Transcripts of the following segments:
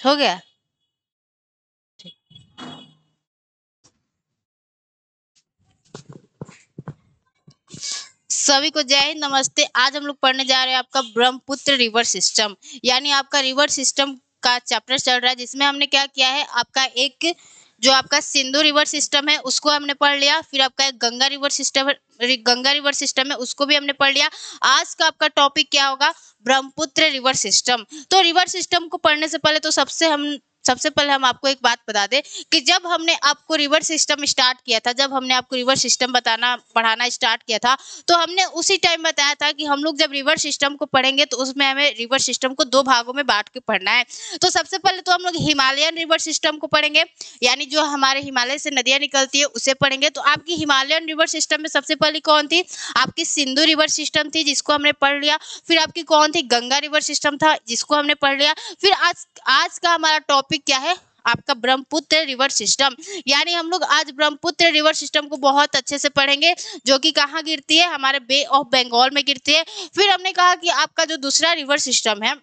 हो गया। सभी को जय हिंद, नमस्ते। आज हम लोग पढ़ने जा रहे हैं आपका ब्रह्मपुत्र रिवर सिस्टम, यानी आपका रिवर सिस्टम का चैप्टर चल रहा है, जिसमें हमने क्या किया है, आपका एक जो आपका सिंधु रिवर सिस्टम है उसको हमने पढ़ लिया, फिर आपका एक गंगा रिवर सिस्टम है उसको भी हमने पढ़ लिया। आज का आपका टॉपिक क्या होगा, ब्रह्मपुत्र रिवर सिस्टम। तो रिवर सिस्टम को पढ़ने से पहले तो सबसे पहले हम आपको एक बात बता दें कि जब हमने आपको रिवर सिस्टम स्टार्ट किया था, जब हमने आपको रिवर सिस्टम पढ़ाना स्टार्ट किया था, तो हमने उसी टाइम बताया था कि हम लोग जब रिवर सिस्टम को पढ़ेंगे तो उसमें हमें रिवर सिस्टम को दो भागों में बांट के पढ़ना है। तो सबसे पहले तो हम लोग हिमालयन रिवर सिस्टम को पढ़ेंगे, यानी जो हमारे हिमालय से नदियां निकलती है उसे पढ़ेंगे। तो आपकी हिमालयन रिवर सिस्टम में सबसे पहले कौन थी, आपकी सिंधु रिवर सिस्टम थी, जिसको हमने पढ़ लिया। फिर आपकी कौन थी, गंगा रिवर सिस्टम था, जिसको हमने पढ़ लिया। फिर आज का हमारा टॉपिक क्या है, आपका ब्रह्मपुत्र रिवर सिस्टम, यानी हम लोग आज ब्रह्मपुत्र रिवर सिस्टम को बहुत अच्छे से पढ़ेंगे, जो कि कहाँ गिरती है, हमारे बे ऑफ बंगाल में गिरती है। फिर हमने कहा कि आपका जो दूसरा रिवर सिस्टम है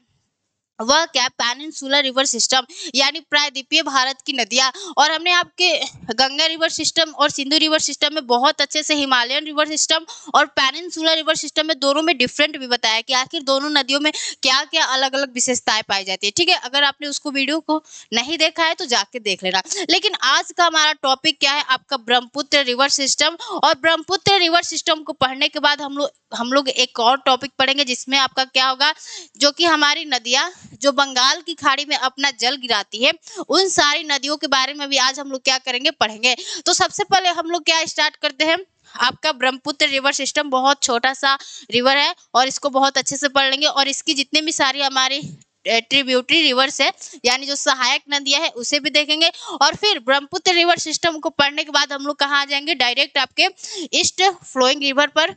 वह क्या, पेनिनसुलर रिवर सिस्टम, यानी प्रायद्वीपीय भारत की नदियां। और हमने आपके गंगा रिवर सिस्टम और सिंधु रिवर सिस्टम में बहुत अच्छे से हिमालयन रिवर सिस्टम और पेनिनसुलर रिवर सिस्टम में दोनों में डिफरेंट भी बताया कि आखिर दोनों नदियों में क्या क्या अलग अलग विशेषताएं पाई जाती है। ठीक है, अगर आपने उसको वीडियो को नहीं देखा है तो जाके देख लेना। लेकिन आज का हमारा टॉपिक क्या है, आपका ब्रह्मपुत्र रिवर सिस्टम। और ब्रह्मपुत्र रिवर सिस्टम को पढ़ने के बाद हम लोग एक और टॉपिक पढ़ेंगे, जिसमें आपका क्या होगा, जो कि हमारी नदियां जो बंगाल की खाड़ी में अपना जल गिराती है, उन सारी नदियों के बारे में भी आज हम लोग क्या करेंगे, पढ़ेंगे। तो सबसे पहले हम लोग क्या स्टार्ट करते हैं, आपका ब्रह्मपुत्र रिवर सिस्टम बहुत छोटा सा रिवर है और इसको बहुत अच्छे से पढ़ लेंगे। और इसकी जितने भी सारी हमारी ट्रिब्यूटरी रिवर्स है, यानी जो सहायक नदियां है, उसे भी देखेंगे। और फिर ब्रह्मपुत्र रिवर सिस्टम को पढ़ने के बाद हम लोग कहाँ आ जाएंगे, डायरेक्ट आपके ईस्ट फ्लोइंग रिवर पर,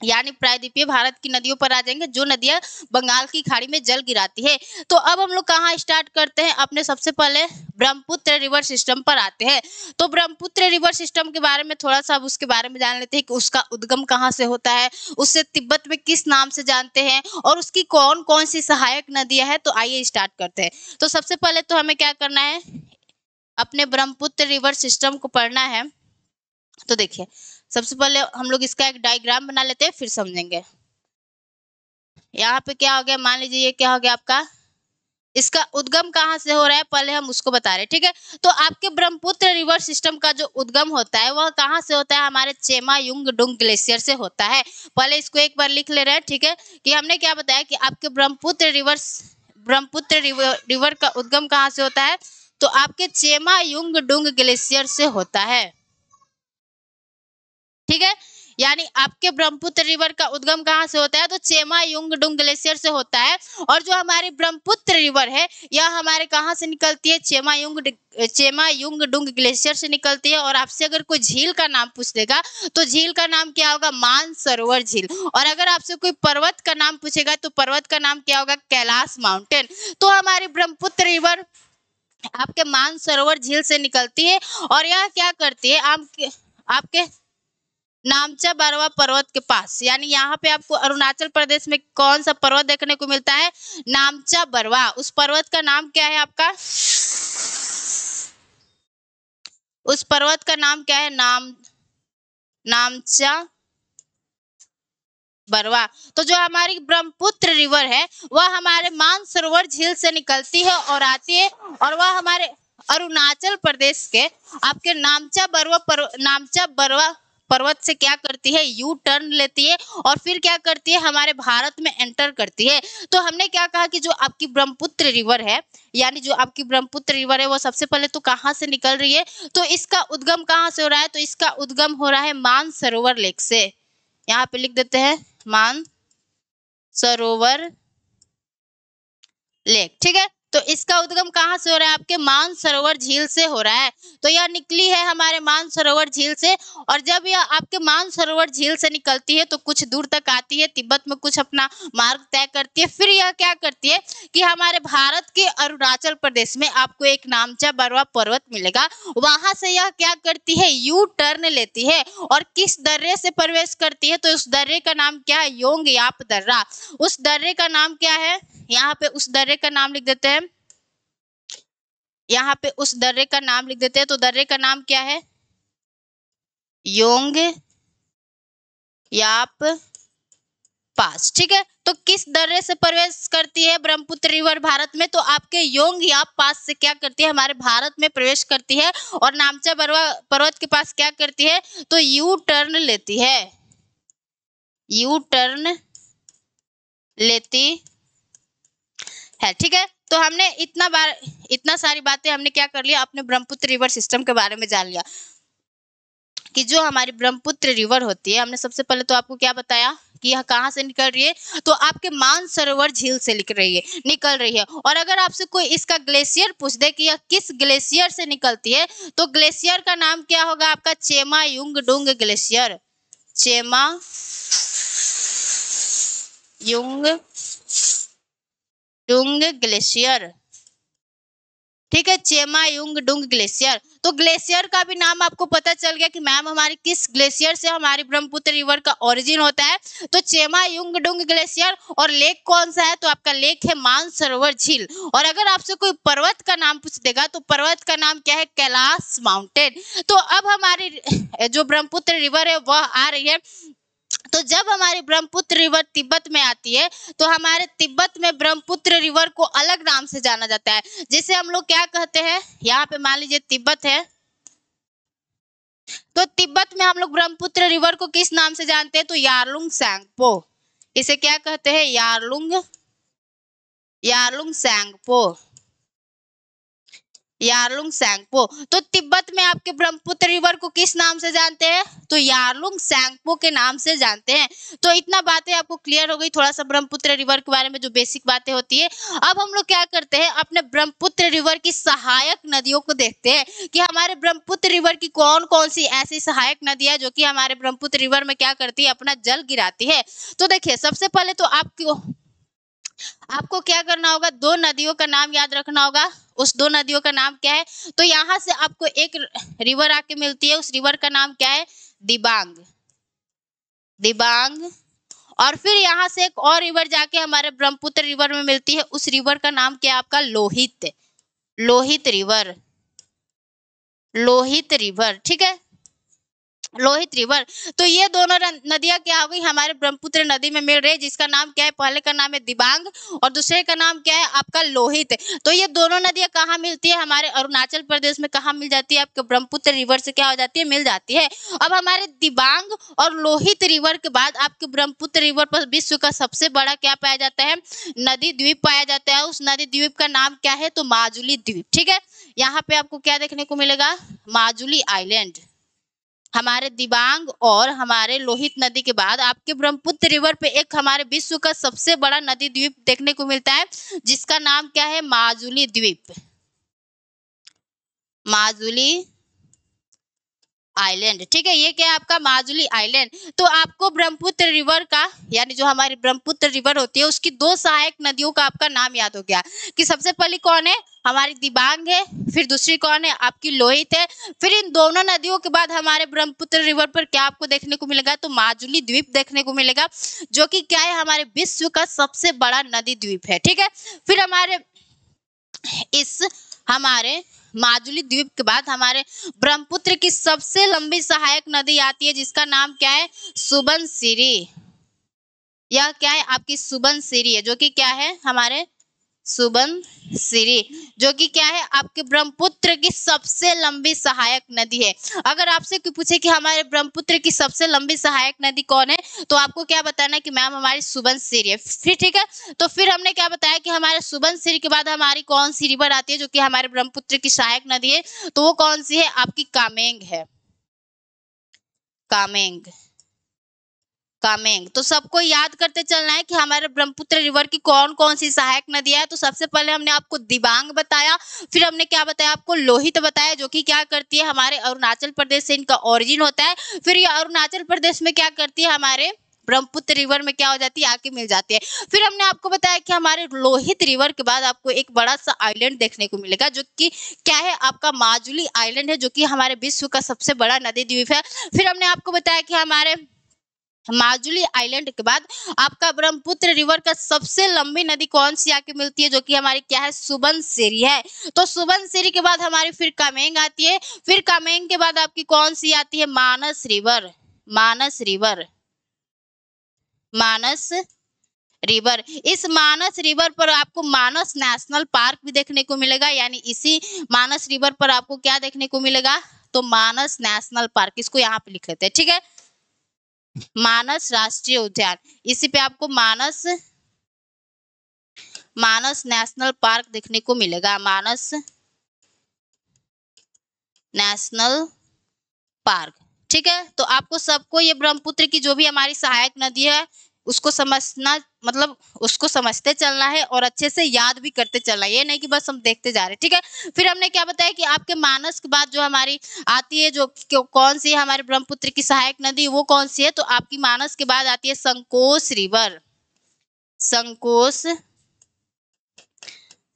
यानी प्रायद्वीपीय भारत की नदियों पर आ जाएंगे, जो नदियां बंगाल की खाड़ी में जल गिराती है। तो अब हम लोग कहाँ स्टार्ट करते हैं, अपने सबसे पहले ब्रह्मपुत्र रिवर सिस्टम पर आते हैं। तो ब्रह्मपुत्र रिवर सिस्टम के बारे में थोड़ा सा अब उसके बारे में जान लेते हैं कि उसका उद्गम कहाँ से होता है, उससे तिब्बत में किस नाम से जानते हैं, और उसकी कौन कौन सी सहायक नदियां हैं। तो आइए स्टार्ट करते हैं। तो सबसे पहले तो हमें क्या करना है, अपने ब्रह्मपुत्र रिवर सिस्टम को पढ़ना है। तो देखिए, सबसे पहले हम लोग इसका एक डायग्राम बना लेते हैं, फिर समझेंगे। यहाँ पे क्या हो गया, मान लीजिए ये क्या हो गया आपका, इसका उद्गम कहाँ से हो रहा है, पहले हम उसको बता रहे हैं। ठीक है, तो आपके ब्रह्मपुत्र रिवर सिस्टम का जो उद्गम होता है वह कहाँ से होता है, हमारे चेमायुंगडुंग ग्लेशियर से होता है। पहले इसको एक बार लिख ले रहे हैं। ठीक है, कि हमने क्या बताया कि आपके ब्रह्मपुत्र रिवर का उद्गम कहाँ से होता है, तो आपके चेमायुंगडुंग ग्लेशियर से होता है। ठीक है, यानी आपके ब्रह्मपुत्र रिवर का उद्गम कहाँ से होता है, तो चेमायुंगडुंग ग्लेशियर से होता है। और जो हमारी ब्रह्मपुत्र रिवर है यह हमारे कहाँ से निकलती है, चेमायुंगडुंग ग्लेशियर से निकलती है। और आपसे अगर कोई झील का नाम पूछ देगा तो झील का नाम क्या होगा, मानसरोवर झील। और अगर आपसे कोई पर्वत का नाम पूछेगा तो पर्वत का नाम क्या होगा, कैलाश माउंटेन। तो हमारी ब्रह्मपुत्र रिवर आपके मानसरोवर झील से निकलती है। और यह क्या करती है, आपके नामचा बरवा पर्वत के पास, यानी यहाँ पे आपको अरुणाचल प्रदेश में कौन सा पर्वत देखने को मिलता है, नामचा बरवा। उस पर्वत का नाम क्या है आपका, उस पर्वत का नाम क्या है, नामचा बरवा। तो जो हमारी ब्रह्मपुत्र रिवर है वह हमारे मानसरोवर झील से निकलती है और आती है, और वह हमारे अरुणाचल प्रदेश के आपके नामचा बरवा पर्वत से क्या करती है, यू टर्न लेती है, और फिर क्या करती है, हमारे भारत में एंटर करती है। तो हमने क्या कहा कि जो आपकी ब्रह्मपुत्र रिवर है, यानी जो आपकी ब्रह्मपुत्र रिवर है वो सबसे पहले तो कहाँ से निकल रही है, तो इसका उद्गम कहाँ से हो रहा है, तो इसका उद्गम हो रहा है मानसरोवर लेक से। यहाँ पे लिख देते हैं मानसरोवर लेक। ठीक है, तो इसका उद्गम कहाँ से हो रहा है, आपके मानसरोवर झील से हो रहा है। तो यह निकली है हमारे मानसरोवर झील से, और जब यह आपके मानसरोवर झील से निकलती है तो कुछ दूर तक आती है, तिब्बत में कुछ अपना मार्ग तय करती है। फिर यह क्या करती है कि हमारे भारत के अरुणाचल प्रदेश में आपको एक नामचा बरवा पर्वत मिलेगा, वहां से यह क्या करती है, यू टर्न लेती है, और किस दर्रे से प्रवेश करती है, तो उस दर्रे का नाम क्या है, योंगयाप दर्रा। उस दर्रे का नाम क्या है, यहाँ पे उस दर्रे का नाम लिख देते हैं यहाँ पे उस दर्रे का नाम लिख देते हैं, तो दर्रे का नाम क्या है? योंग याप पास। ठीक है, तो किस दर्रे से प्रवेश करती है ब्रह्मपुत्र रिवर भारत में? तो आपके योंग याप पास से क्या करती है? हमारे भारत में प्रवेश करती है और नामचा पर्वत के पास क्या करती है? तो यू टर्न लेती है, यू टर्न लेती है। ठीक है, तो हमने इतना सारी बातें हमने क्या कर लिया, अपने ब्रह्मपुत्र रिवर सिस्टम के बारे में जान लिया कि जो हमारी ब्रह्मपुत्र रिवर होती है, हमने सबसे पहले तो आपको क्या बताया कि यह कहाँ से निकल रही है? तो आपके मानसरोवर झील से निकल रही है। और अगर आपसे कोई इसका ग्लेशियर पूछ दे कि यह किस ग्लेशियर से निकलती है, तो ग्लेशियर का नाम क्या होगा आपका? Chema Yungdung glacier, Chema Yungdung glacier. ठीक है, चेमा युंगडुंग ग्लेशियर। तो ग्लेशियर का भी नाम आपको पता चल गया कि मैम हमारी किस ग्लेशियर से हमारी ब्रह्मपुत्र रिवर का ओरिजिन होता है, तो चेमा युंगडुंग ग्लेशियर। और लेक कौन सा है? तो आपका लेक है मानसरोवर झील। और अगर आपसे कोई पर्वत का नाम पूछ देगा, तो पर्वत का नाम क्या है? कैलाश माउंटेन। तो अब हमारी जो ब्रह्मपुत्र रिवर है वह आ रही है, तो जब हमारी ब्रह्मपुत्र रिवर तिब्बत में आती है, तो हमारे तिब्बत में ब्रह्मपुत्र रिवर को अलग नाम से जाना जाता है, जिसे हम लोग क्या कहते हैं? यहाँ पे मान लीजिए तिब्बत है, तो तिब्बत में हम लोग ब्रह्मपुत्र रिवर को किस नाम से जानते हैं? तो यारलुंग सैंगपो। इसे क्या कहते हैं? यारलुंग सैंगपो। तो तिब्बत में आपके ब्रह्मपुत्र रिवर को किस नाम से जानते हैं? तो यारलुंग सैंगपो के नाम से जानते हैं। तो इतना बातें आपको क्लियर हो गई, थोड़ा सा ब्रह्मपुत्र रिवर के बारे में जो बेसिक बातें होती है। अब हम लोग क्या करते हैं, अपने ब्रह्मपुत्र रिवर की सहायक नदियों को देखते हैं कि हमारे ब्रह्मपुत्र रिवर की कौन कौन सी ऐसी सहायक नदियां जो कि हमारे ब्रह्मपुत्र रिवर में क्या करती है? अपना जल गिराती है। तो देखिए, सबसे पहले तो आपको क्या करना होगा? दो नदियों का नाम याद रखना होगा। उस दो नदियों का नाम क्या है? तो यहाँ से आपको एक रिवर आके मिलती है, उस रिवर का नाम क्या है? दिबांग। और फिर यहाँ से एक और रिवर जाके हमारे ब्रह्मपुत्र रिवर में मिलती है, उस रिवर का नाम क्या है आपका? लोहित रिवर। ठीक है, लोहित रिवर। तो ये दोनों नदियां क्या हो गई? हमारे ब्रह्मपुत्र नदी में मिल रही है, जिसका नाम क्या है? पहले का नाम है दिबांग और दूसरे का नाम क्या है आपका? लोहित। तो ये दोनों नदियां कहाँ मिलती है? हमारे अरुणाचल प्रदेश में कहाँ मिल जाती है? आपके ब्रह्मपुत्र रिवर से क्या हो जाती है? मिल जाती है। अब हमारे दिबांग और लोहित रिवर के बाद आपके ब्रह्मपुत्र रिवर पर विश्व का सबसे बड़ा क्या पाया जाता है? नदी द्वीप पाया जाता है। उस नदी द्वीप का नाम क्या है? तो माजुली द्वीप। ठीक है, यहाँ पे आपको क्या देखने को मिलेगा? माजुली आइलैंड। हमारे दिबांग और हमारे लोहित नदी के बाद आपके ब्रह्मपुत्र रिवर पे एक हमारे विश्व का सबसे बड़ा नदी द्वीप देखने को मिलता है, जिसका नाम क्या है? माजुली द्वीप, माजुली आइलैंड। ठीक है, ये क्या है आपका? माजुली आइलैंड। तो आपको ब्रह्मपुत्र रिवर का, यानी जो हमारी ब्रह्मपुत्र रिवर होती है, उसकी दो सहायक नदियों का आपका नाम याद हो गया कि सबसे पहली कौन है? हमारी दिबांग है, फिर दूसरी कौन है? आपकी लोहित है। फिर इन दोनों नदियों के बाद हमारे ब्रह्मपुत्र रिवर पर क्या आपको देखने को मिलेगा? तो माजुली द्वीप देखने को मिलेगा, जो कि क्या है? हमारे विश्व का सबसे बड़ा नदी द्वीप है। ठीक है, फिर हमारे माजुली द्वीप के बाद हमारे ब्रह्मपुत्र की सबसे लंबी सहायक नदी आती है, जिसका नाम क्या है? सुबनसिरी। यह क्या है? आपकी सुबनसिरी है, जो कि क्या है? हमारे सुबनसिरी, जो कि क्या है? आपके ब्रह्मपुत्र की सबसे लंबी सहायक नदी है। अगर आपसे कोई पूछे कि हमारे ब्रह्मपुत्र की सबसे लंबी सहायक नदी कौन है, तो आपको क्या बताना कि मैम हमारी सुबनसिरी है। फिर ठीक है, तो फिर हमने क्या बताया कि हमारे सुबनसिरी के बाद हमारी कौन सी रिवर आती है जो कि हमारे ब्रह्मपुत्र की सहायक नदी है? तो वो कौन सी है? आपकी कामेंग है, कामेंग। तो सबको याद करते चलना है कि हमारे ब्रह्मपुत्र रिवर की कौन कौन सी सहायक नदियां है। तो सबसे पहले हमने आपको दिबांग बताया, फिर हमने क्या बताया आपको? लोहित बताया, जो कि क्या करती है? हमारे अरुणाचल प्रदेश से इनका ओरिजिन होता है। फिर ये अरुणाचल प्रदेश में क्या करती है? हमारे ब्रह्मपुत्र रिवर में क्या हो जाती है? आके मिल जाती है। फिर हमने आपको बताया कि हमारे लोहित रिवर के बाद आपको एक बड़ा सा आइलैंड देखने को मिलेगा, जो कि क्या है? आपका माजुली आइलैंड है, जो कि हमारे विश्व का सबसे बड़ा नदी द्वीप है। फिर हमने आपको बताया कि हमारे माजुली आइलैंड के बाद आपका ब्रह्मपुत्र रिवर का सबसे लंबी नदी कौन सी आके मिलती है, जो कि हमारी क्या है, सुबनसिरी है। तो सुबनसिरी के बाद हमारी फिर कामेंग आती है, फिर कामेंग के बाद आपकी कौन सी आती है, मानस रिवर। मानस रिवर, मानस रिवर। इस मानस रिवर पर आपको मानस नेशनल पार्क भी देखने को मिलेगा, यानी इसी मानस रिवर पर आपको क्या देखने को मिलेगा, तो मानस नेशनल पार्क। इसको यहाँ पे लिख लेते हैं, ठीक है, मानस राष्ट्रीय उद्यान। इसी पे आपको मानस मानस नेशनल पार्क देखने को मिलेगा, मानस नेशनल पार्क। ठीक है, तो आपको सबको ये ब्रह्मपुत्र की जो भी हमारी सहायक नदी है उसको समझना, मतलब उसको समझते चलना है और अच्छे से याद भी करते चलना है, ये नहीं कि बस हम देखते जा रहे हैं। ठीक है, फिर हमने क्या बताया कि आपके मानस के बाद जो हमारी आती है, जो कौन सी है हमारे ब्रह्मपुत्र की सहायक नदी, वो कौन सी है, तो आपकी मानस के बाद आती है संकोश रिवर। संकोश,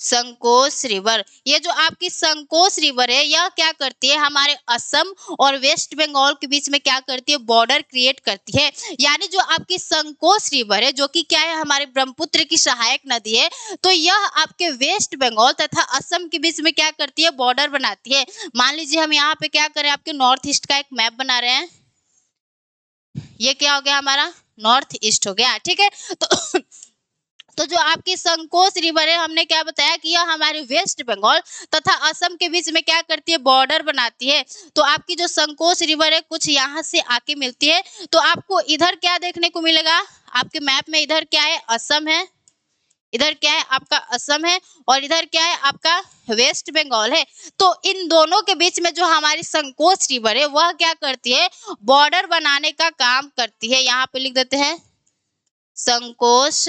संकोश रिवर। ये जो आपकी संकोश रिवर है, यह क्या करती है, हमारे असम और वेस्ट बंगाल के बीच में क्या करती है, बॉर्डर क्रिएट करती है। यानी जो आपकी संकोश रिवर है, जो कि क्या है, हमारे ब्रह्मपुत्र की सहायक नदी है, तो यह आपके वेस्ट बंगाल तथा असम के बीच में क्या करती है, बॉर्डर बनाती है। मान लीजिए हम यहाँ पे क्या करें, आपके नॉर्थ ईस्ट का एक मैप बना रहे हैं, ये क्या हो गया, हमारा नॉर्थ ईस्ट हो गया। ठीक है, तो जो आपकी संकोश रिवर है, हमने क्या बताया कि यह हमारे वेस्ट बंगाल तथा असम के बीच में क्या करती है, बॉर्डर बनाती है। तो आपकी जो संकोश रिवर है कुछ यहाँ से आके मिलती है। तो आपको इधर क्या देखने को मिलेगा, आपके मैप में इधर क्या है, असम है, इधर क्या है आपका असम है, और इधर क्या है आपका वेस्ट बंगाल है। तो इन दोनों के बीच में जो हमारी संकोश रिवर है वह क्या करती है, बॉर्डर बनाने का काम करती है। यहाँ पे लिख देते हैं संकोश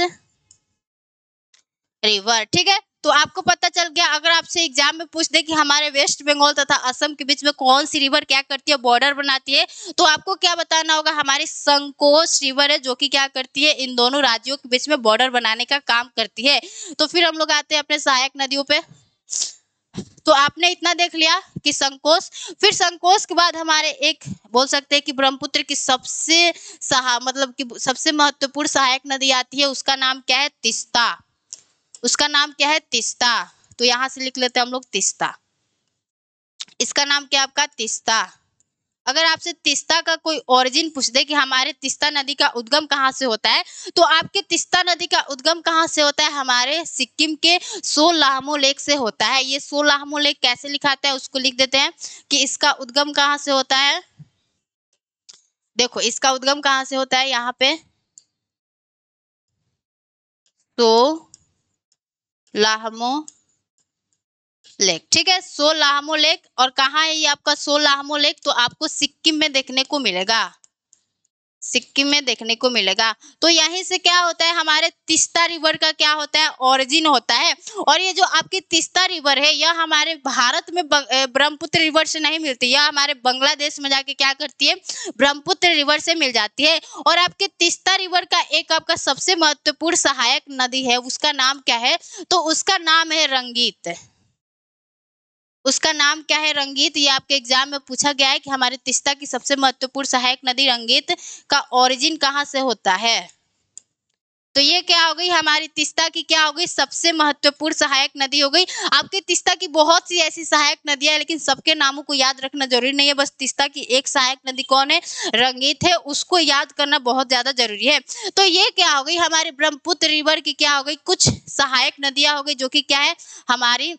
रिवर। ठीक है, तो आपको पता चल गया। अगर आपसे एग्जाम में पूछ दे कि हमारे वेस्ट बंगाल तथा असम के बीच में कौन सी रिवर क्या करती है, बॉर्डर बनाती है, तो आपको क्या बताना होगा, हमारी संकोश रिवर है, जो कि क्या करती है, इन दोनों राज्यों के बीच में बॉर्डर बनाने का काम करती है। तो फिर हम लोग आते हैं अपने सहायक नदियों पे। तो आपने इतना देख लिया कि संकोश, फिर संकोश के बाद हमारे एक बोल सकते हैं कि ब्रह्मपुत्र की सबसे मतलब कि सबसे महत्वपूर्ण सहायक नदी आती है, उसका नाम क्या है, तीस्ता। उसका नाम क्या है, तीस्ता। तो यहां से लिख लेते हैं हम लोग तीस्ता। इसका नाम क्या आपका, तीस्ता। अगर आपसे तीस्ता का कोई ओरिजिन पूछ दे कि हमारे तीस्ता नदी का उद्गम कहाँ से होता है, तो आपके तीस्ता नदी का उद्गम कहाँ से होता है, हमारे सिक्किम के सोलाहमो लेक से होता है। ये सोलाहमो लेक कैसे लिखाता है, उसको लिख देते हैं कि इसका उद्गम कहाँ से होता है। देखो इसका उद्गम कहाँ से होता है, यहाँ पे सोलाहमो लेक। ठीक है, सोलाहमो लेक, और कहाँ है ये आपका सोलाहमो लेक, तो आपको सिक्किम में देखने को मिलेगा, सिक्किम में देखने को मिलेगा। तो यहीं से क्या होता है, हमारे तीस्ता रिवर का क्या होता है, ओरिजिन होता है। और ये जो आपकी तीस्ता रिवर है, यह हमारे भारत में ब्रह्मपुत्र रिवर से नहीं मिलती, यह हमारे बांग्लादेश में जाके क्या करती है, ब्रह्मपुत्र रिवर से मिल जाती है। और आपके तीस्ता रिवर का एक आपका सबसे महत्वपूर्ण सहायक नदी है, उसका नाम क्या है, तो उसका नाम है रंगीत। उसका नाम क्या है, रंगीत। ये आपके एग्जाम में पूछा गया है कि हमारे तीस्ता की सबसे महत्वपूर्ण सहायक नदी रंगीत का ओरिजिन कहाँ से होता है। तो ये क्या हो गई, हमारी तीस्ता की क्या हो गई, सबसे महत्वपूर्ण सहायक नदी हो गई। आपके तीस्ता की बहुत सी ऐसी सहायक नदियां है, लेकिन सबके नामों को याद रखना जरूरी नहीं है। बस तीस्ता की एक सहायक नदी कौन है, रंगीत है, उसको याद करना बहुत ज्यादा जरूरी है। तो ये क्या हो गई, हमारे ब्रह्मपुत्र रिवर की क्या हो गई, कुछ सहायक नदियां हो गई, जो कि क्या है, हमारी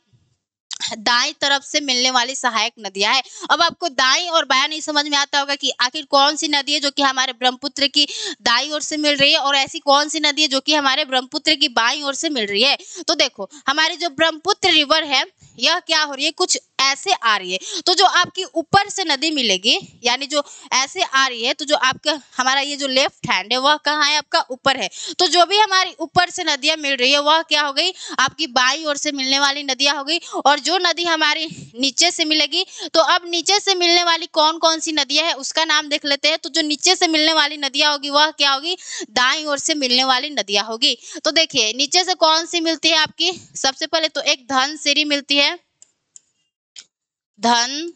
दाएं तरफ से मिलने वाली सहायक नदियां है। अब आपको दाएं और बायां नहीं समझ में आता होगा कि आखिर कौन सी नदी है जो कि हमारे ब्रह्मपुत्र की दाईं ओर से मिल रही है, और ऐसी कौन सी नदी है जो कि हमारे ब्रह्मपुत्र की बाईं ओर से मिल रही है। तो देखो हमारी जो ब्रह्मपुत्र रिवर है, यह क्या हो रही है, कुछ ऐसे आ रही है। तो जो आपकी ऊपर से नदी मिलेगी, यानी जो ऐसे आ रही है, तो जो आपका हमारा ये जो लेफ्ट हैंड है वह कहाँ है, आपका ऊपर है। तो जो भी हमारी ऊपर से नदियां मिल रही है वह क्या हो गई, आपकी बाईं ओर से मिलने वाली नदियां हो गई। और जो नदी हमारी नीचे से मिलेगी, तो अब नीचे से मिलने वाली कौन कौन सी नदियां है उसका नाम देख लेते हैं। तो जो नीचे से मिलने वाली नदियां होगी वह क्या होगी, दाईं ओर से मिलने वाली नदियां होगी। तो देखिए नीचे से कौन सी मिलती है आपकी, सबसे पहले तो एक धनसिरी मिलती है, धन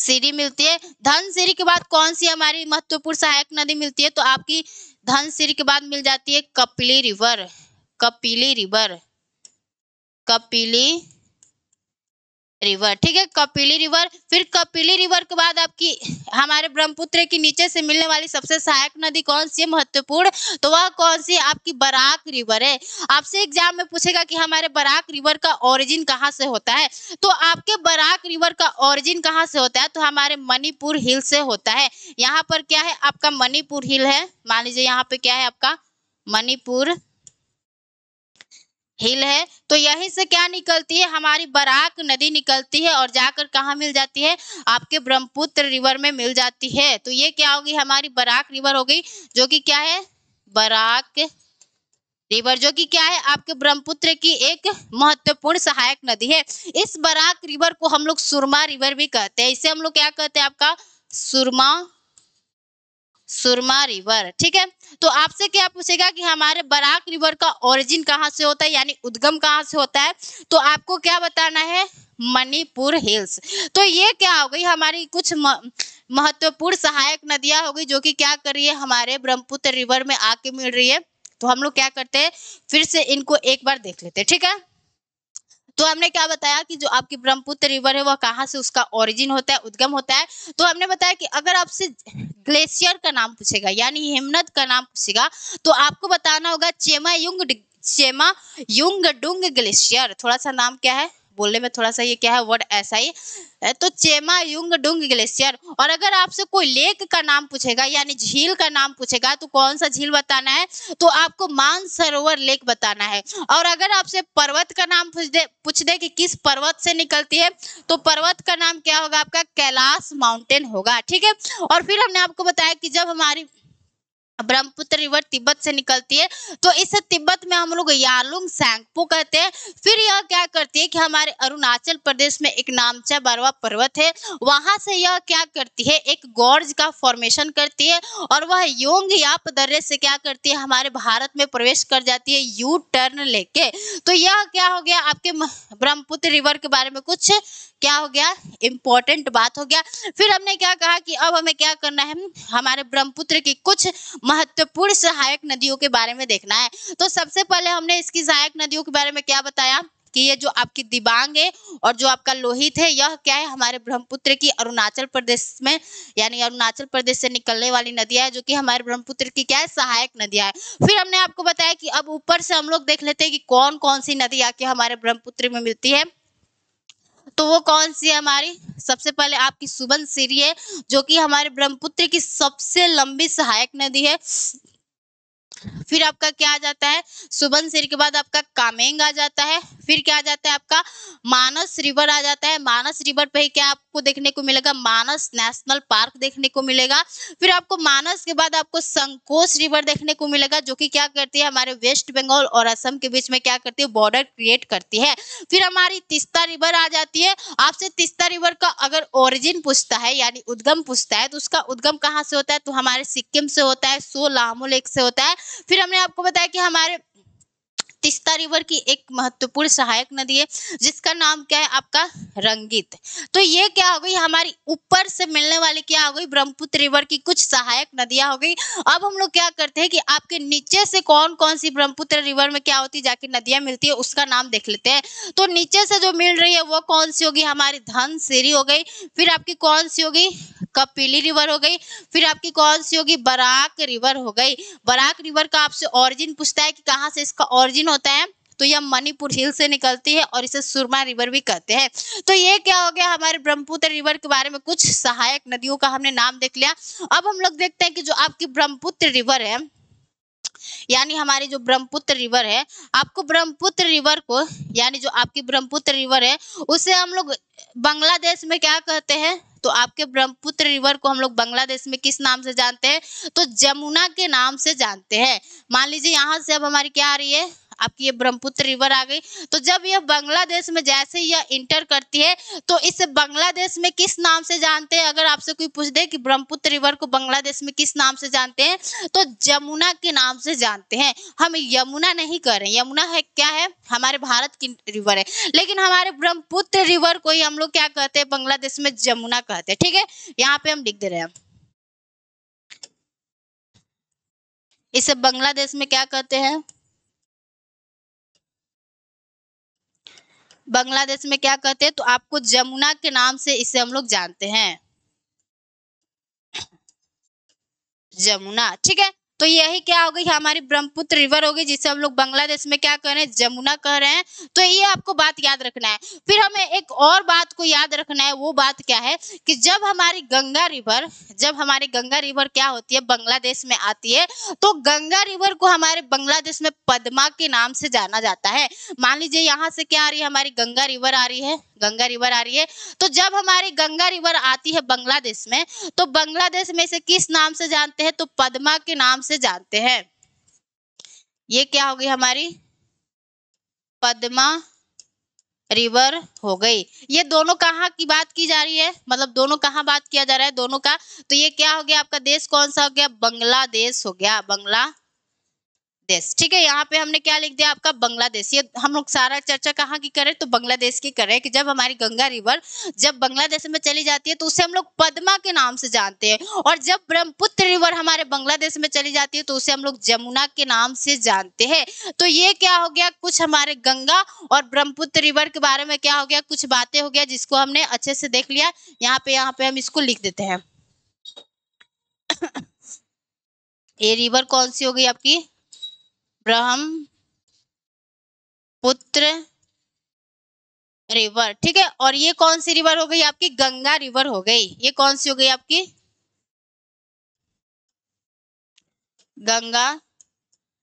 सीरी मिलती है। धनसिरी के बाद कौन सी हमारी महत्वपूर्ण सहायक नदी मिलती है? तो आपकी धनसिरी के बाद मिल जाती है Kapili river. Kapili river, Kapili river, ठीक है, कपिली रिवर। फिर कपिली रिवर के बाद आपकी हमारे ब्रह्मपुत्र के नीचे से मिलने वाली सबसे सहायक नदी कौन सी है महत्वपूर्ण? तो वह कौन सी? आपकी बराक रिवर है। आपसे एग्जाम में पूछेगा कि हमारे बराक रिवर का ओरिजिन कहाँ से होता है, तो आपके बराक रिवर का ओरिजिन कहाँ से होता है? तो हमारे मणिपुर हिल से होता है। यहाँ पर क्या है आपका मणिपुर हिल है, मान लीजिए यहाँ पे क्या है आपका मणिपुर हिल है। तो यहीं से क्या निकलती है? हमारी बराक नदी निकलती है और जाकर कहाँ मिल जाती है? आपके ब्रह्मपुत्र रिवर में मिल जाती है। तो ये क्या होगी? हमारी बराक रिवर हो गई, जो कि क्या है? बराक रिवर, जो कि क्या है? आपके ब्रह्मपुत्र की एक महत्वपूर्ण सहायक नदी है। इस बराक रिवर को हम लोग सुरमा रिवर भी कहते हैं। इसे हम लोग क्या कहते हैं? आपका सुरमा रिवर, ठीक है। तो आपसे क्या पूछेगा कि हमारे बराक रिवर का ओरिजिन कहाँ से होता है, यानी उद्गम कहाँ से होता है? तो आपको क्या बताना है? मणिपुर हिल्स। तो ये क्या हो गई? हमारी कुछ महत्वपूर्ण सहायक नदियां हो गई, जो कि क्या कर रही है? हमारे ब्रह्मपुत्र रिवर में आके मिल रही है। तो हम लोग क्या करते हैं, फिर से इनको एक बार देख लेते हैं, ठीक है। तो हमने क्या बताया कि जो आपकी ब्रह्मपुत्र रिवर है वह कहाँ से उसका ओरिजिन होता है, उद्गम होता है। तो हमने बताया कि अगर आपसे ग्लेशियर का नाम पूछेगा, यानी हिमनद का नाम पूछेगा, तो आपको बताना होगा चेमायुंगडुंग ग्लेशियर। थोड़ा सा नाम क्या है बोलने में, थोड़ा सा ये क्या है वर्ड ऐसा ही है, तो चेमायुंगडुंग ग्लेशियर। और अगर आपसे कोई लेक का नाम पूछेगा, यानी झील का नाम पूछेगा, तो कौन सा झील बताना है? तो आपको मानसरोवर लेक बताना है। और अगर आपसे पर्वत का नाम पूछ दे कि किस पर्वत से निकलती है, तो पर्वत का नाम क्या होगा? आपका कैलाश माउंटेन होगा, ठीक है। और फिर हमने आपको बताया कि जब हमारी ब्रह्मपुत्र रिवर तिब्बत से निकलती है, तो इस तिब्बत में हम लोग यालुंग सैंगपो कहते हैं। फिर यह क्या करती है कि हमारे अरुणाचल प्रदेश में एक नामचा बारवा पर्वत है, वहां से यह क्या करती है? एक गॉर्ज का फॉर्मेशन करती है, और वह योंग याप दर्रे से क्या करती है? हमारे भारत में प्रवेश कर जाती है यू टर्न लेके। तो यह क्या हो गया? आपके ब्रह्मपुत्र रिवर के बारे में कुछ क्या हो गया? इंपॉर्टेंट बात हो गया। फिर हमने क्या कहा कि अब हमें क्या करना है? हमारे ब्रह्मपुत्र की कुछ महत्वपूर्ण सहायक नदियों के बारे में देखना है। तो सबसे पहले हमने इसकी सहायक नदियों के बारे में क्या बताया कि ये जो आपकी दिबांग है और जो आपका लोहित है, यह क्या है? हमारे ब्रह्मपुत्र की अरुणाचल प्रदेश में, यानी अरुणाचल प्रदेश से निकलने वाली नदियां है, जो कि हमारे ब्रह्मपुत्र की क्या है? सहायक नदियां है। फिर हमने आपको बताया कि अब ऊपर से हम लोग देख लेते हैं कि कौन कौन सी नदी आके हमारे ब्रह्मपुत्र में मिलती है। तो वो कौन सी है हमारी? सबसे पहले आपकी सुबनसिरी है, जो कि हमारे ब्रह्मपुत्र की सबसे लंबी सहायक नदी है। फिर आपका क्या आ जाता है? सुबनसिरी के बाद आपका कामेंग आ जाता है। फिर क्या आ जाता है? आपका मानस रिवर आ जाता है। मानस रिवर पे ही क्या आपको देखने को मिलेगा? मानस नेशनल पार्क देखने को मिलेगा। फिर आपको मानस के बाद आपको संकोच रिवर देखने को मिलेगा, जो कि क्या करती है? हमारे वेस्ट बंगाल और असम के बीच में क्या करती है? बॉर्डर क्रिएट करती है। फिर हमारी तीस्ता रिवर आ जाती है। आपसे तीस्ता रिवर का अगर ओरिजिन पूछता है, यानी उद्गम पूछता है, तो उसका उद्गम कहाँ से होता है? तो हमारे सिक्किम से होता है, सोलामू लेक से होता है। फिर हमने आपको बताया कि हमारे तीस्ता रिवर की एक महत्वपूर्ण सहायक नदी है, जिसका नाम क्या है? आपका रंगित। तो ये क्या हो गई? हमारी ऊपर से मिलने वाली क्या हो गई? ब्रह्मपुत्र रिवर की कुछ सहायक नदियां हो गई। अब हम लोग क्या करते हैं कि आपके नीचे से कौन कौन सी ब्रह्मपुत्र रिवर में क्या होती है जाके नदियां मिलती है, उसका नाम देख लेते हैं। तो नीचे से जो मिल रही है वो कौन सी होगी? हमारी धनसिरी हो गई। फिर आपकी कौन सी होगी? कपिली रिवर हो गई। फिर आपकी कौन सी होगी? बराक रिवर हो गई। बराक रिवर का आपसे ओरिजिन पूछता है कि कहाँ से इसका ओरिजिन होता है, तो यह मणिपुर हिल से निकलती है और इसे सुरमा रिवर भी कहते हैं। तो ये क्या हो गया? हमारे ब्रह्मपुत्र रिवर के बारे में कुछ सहायक नदियों का हमने नाम देख लिया। अब हम लोग देखते हैं कि जो आपकी ब्रह्मपुत्र रिवर है, यानी हमारी जो ब्रह्मपुत्र रिवर है, आपको ब्रह्मपुत्र रिवर को, यानी जो आपकी ब्रह्मपुत्र रिवर है, उसे हम लोग बांग्लादेश में क्या कहते हैं? तो आपके ब्रह्मपुत्र रिवर को हम लोग बांग्लादेश में किस नाम से जानते हैं? तो जमुना के नाम से जानते हैं। मान लीजिए यहाँ से अब हमारी क्या आ रही है? आपकी ये ब्रह्मपुत्र रिवर आ गई। तो जब यह बांग्लादेश में जैसे ही यह इंटर करती है तो इस बांग्लादेश में किस नाम से जानते हैं? अगर आपसे कोई पूछ दे कि ब्रह्मपुत्र रिवर को बांग्लादेश में किस नाम से जानते हैं, तो जमुना के नाम से जानते हैं। हम यमुना नहीं कह रहे, यमुना है क्या है, हमारे भारत की रिवर है, लेकिन हमारे ब्रह्मपुत्र रिवर को ही हम लोग क्या कहते हैं, बांग्लादेश में जमुना कहते हैं। ठीक है, यहाँ पे हम लिख दे रहे हैं, इसे बांग्लादेश में क्या कहते हैं, बांग्लादेश में क्या कहते हैं, तो आपको जमुना के नाम से इसे हम लोग जानते हैं, जमुना। ठीक है, तो यही क्या हो गई, हमारी ब्रह्मपुत्र रिवर हो गई, जिसे हम लोग बांग्लादेश में क्या कह रहे हैं, जमुना कह रहे हैं। तो ये आपको बात याद रखना है। फिर हमें एक और बात को याद रखना है, वो बात क्या है कि जब हमारी गंगा रिवर क्या होती है, बांग्लादेश में आती है, तो गंगा रिवर को हमारे बांग्लादेश में पद्मा के नाम से जाना जाता है। मान लीजिए यहाँ से क्या आ रही है, हमारी गंगा रिवर आ रही है, गंगा रिवर आ रही है। तो जब हमारी गंगा रिवर आती है बांग्लादेश में, तो बांग्लादेश में इसे किस नाम से जानते हैं, तो पद्मा के नाम से जानते हैं। ये क्या हो गई, हमारी पद्मा रिवर हो गई। ये दोनों कहाँ की बात की जा रही है, मतलब दोनों कहाँ बात किया जा रहा है, दोनों का। तो ये क्या हो गया, आपका देश कौन सा हो गया, बांग्लादेश हो गया, बांग्लादेश। ठीक है, यहाँ पे हमने क्या लिख दिया, आपका बांग्लादेश। ये हम लोग सारा चर्चा कहाँ की करें, तो बांग्लादेश की करें, कि जब हमारी गंगा रिवर जब बांग्लादेश में चली जाती है तो उसे हम लोग पद्मा के नाम से जानते हैं, और जब ब्रह्मपुत्र रिवर हमारे बांग्लादेश में चली जाती है तो उसे हम लोग जमुना के नाम से जानते हैं। तो ये क्या हो गया, कुछ हमारे गंगा और ब्रह्मपुत्र रिवर के बारे में क्या हो गया, कुछ बातें हो गया, जिसको हमने अच्छे से देख लिया। यहाँ पे हम इसको लिख देते हैं। ये रिवर कौन सी हो गई आपकी, ब्रह्मपुत्र रिवर। ठीक है, और ये कौन सी रिवर हो गई, आपकी गंगा रिवर हो गई। ये कौन सी हो गई, आपकी गंगा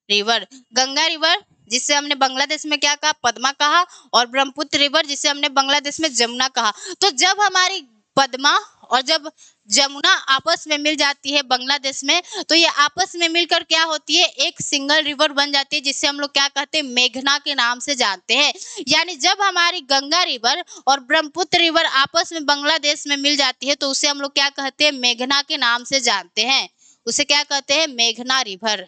रिवर। गंगा रिवर जिससे हमने बांग्लादेश में क्या कहा, पद्मा कहा, और ब्रह्मपुत्र रिवर जिसे हमने बांग्लादेश में जमुना कहा। तो जब हमारी पद्मा और जब जमुना आपस में मिल जाती है बांग्लादेश में, तो ये आपस में मिलकर क्या होती है, एक सिंगल रिवर बन जाती है, जिससे हम लोग क्या कहते हैं, मेघना के नाम से जानते हैं। यानी जब हमारी गंगा रिवर और ब्रह्मपुत्र रिवर आपस में बांग्लादेश में मिल जाती है तो उसे हम लोग क्या कहते हैं, मेघना के नाम से जानते हैं। उसे क्या कहते हैं, मेघना रिवर,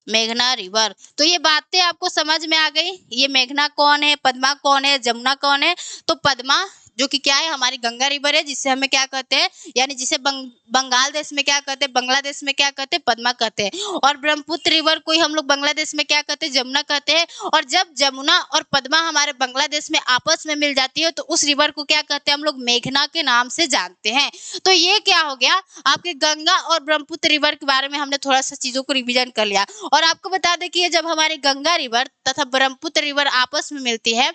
मेघना रिवर। तो ये बातें आपको समझ में आ गई। ये मेघना कौन है, पद्मा कौन है, जमुना कौन है। तो पद्मा जो कि क्या है, हमारी गंगा रिवर है, जिसे हमें क्या कहते हैं, यानी जिसे बंगाल देश में क्या कहते हैं, बांग्लादेश में क्या कहते हैं, पद्मा कहते हैं। और ब्रह्मपुत्र रिवर को ही हम लोग बांग्लादेश में क्या कहते हैं, जमुना कहते हैं। और जब जमुना और पद्मा हमारे बांग्लादेश में आपस में मिल जाती है तो उस रिवर को क्या कहते हैं, हम लोग मेघना के नाम से जानते हैं। तो ये क्या हो गया, आपके गंगा और ब्रह्मपुत्र रिवर के बारे में हमने थोड़ा सा चीजों को रिवीजन कर लिया। और आपको बता दें कि ये जब हमारी गंगा रिवर तथा ब्रह्मपुत्र रिवर आपस में मिलती है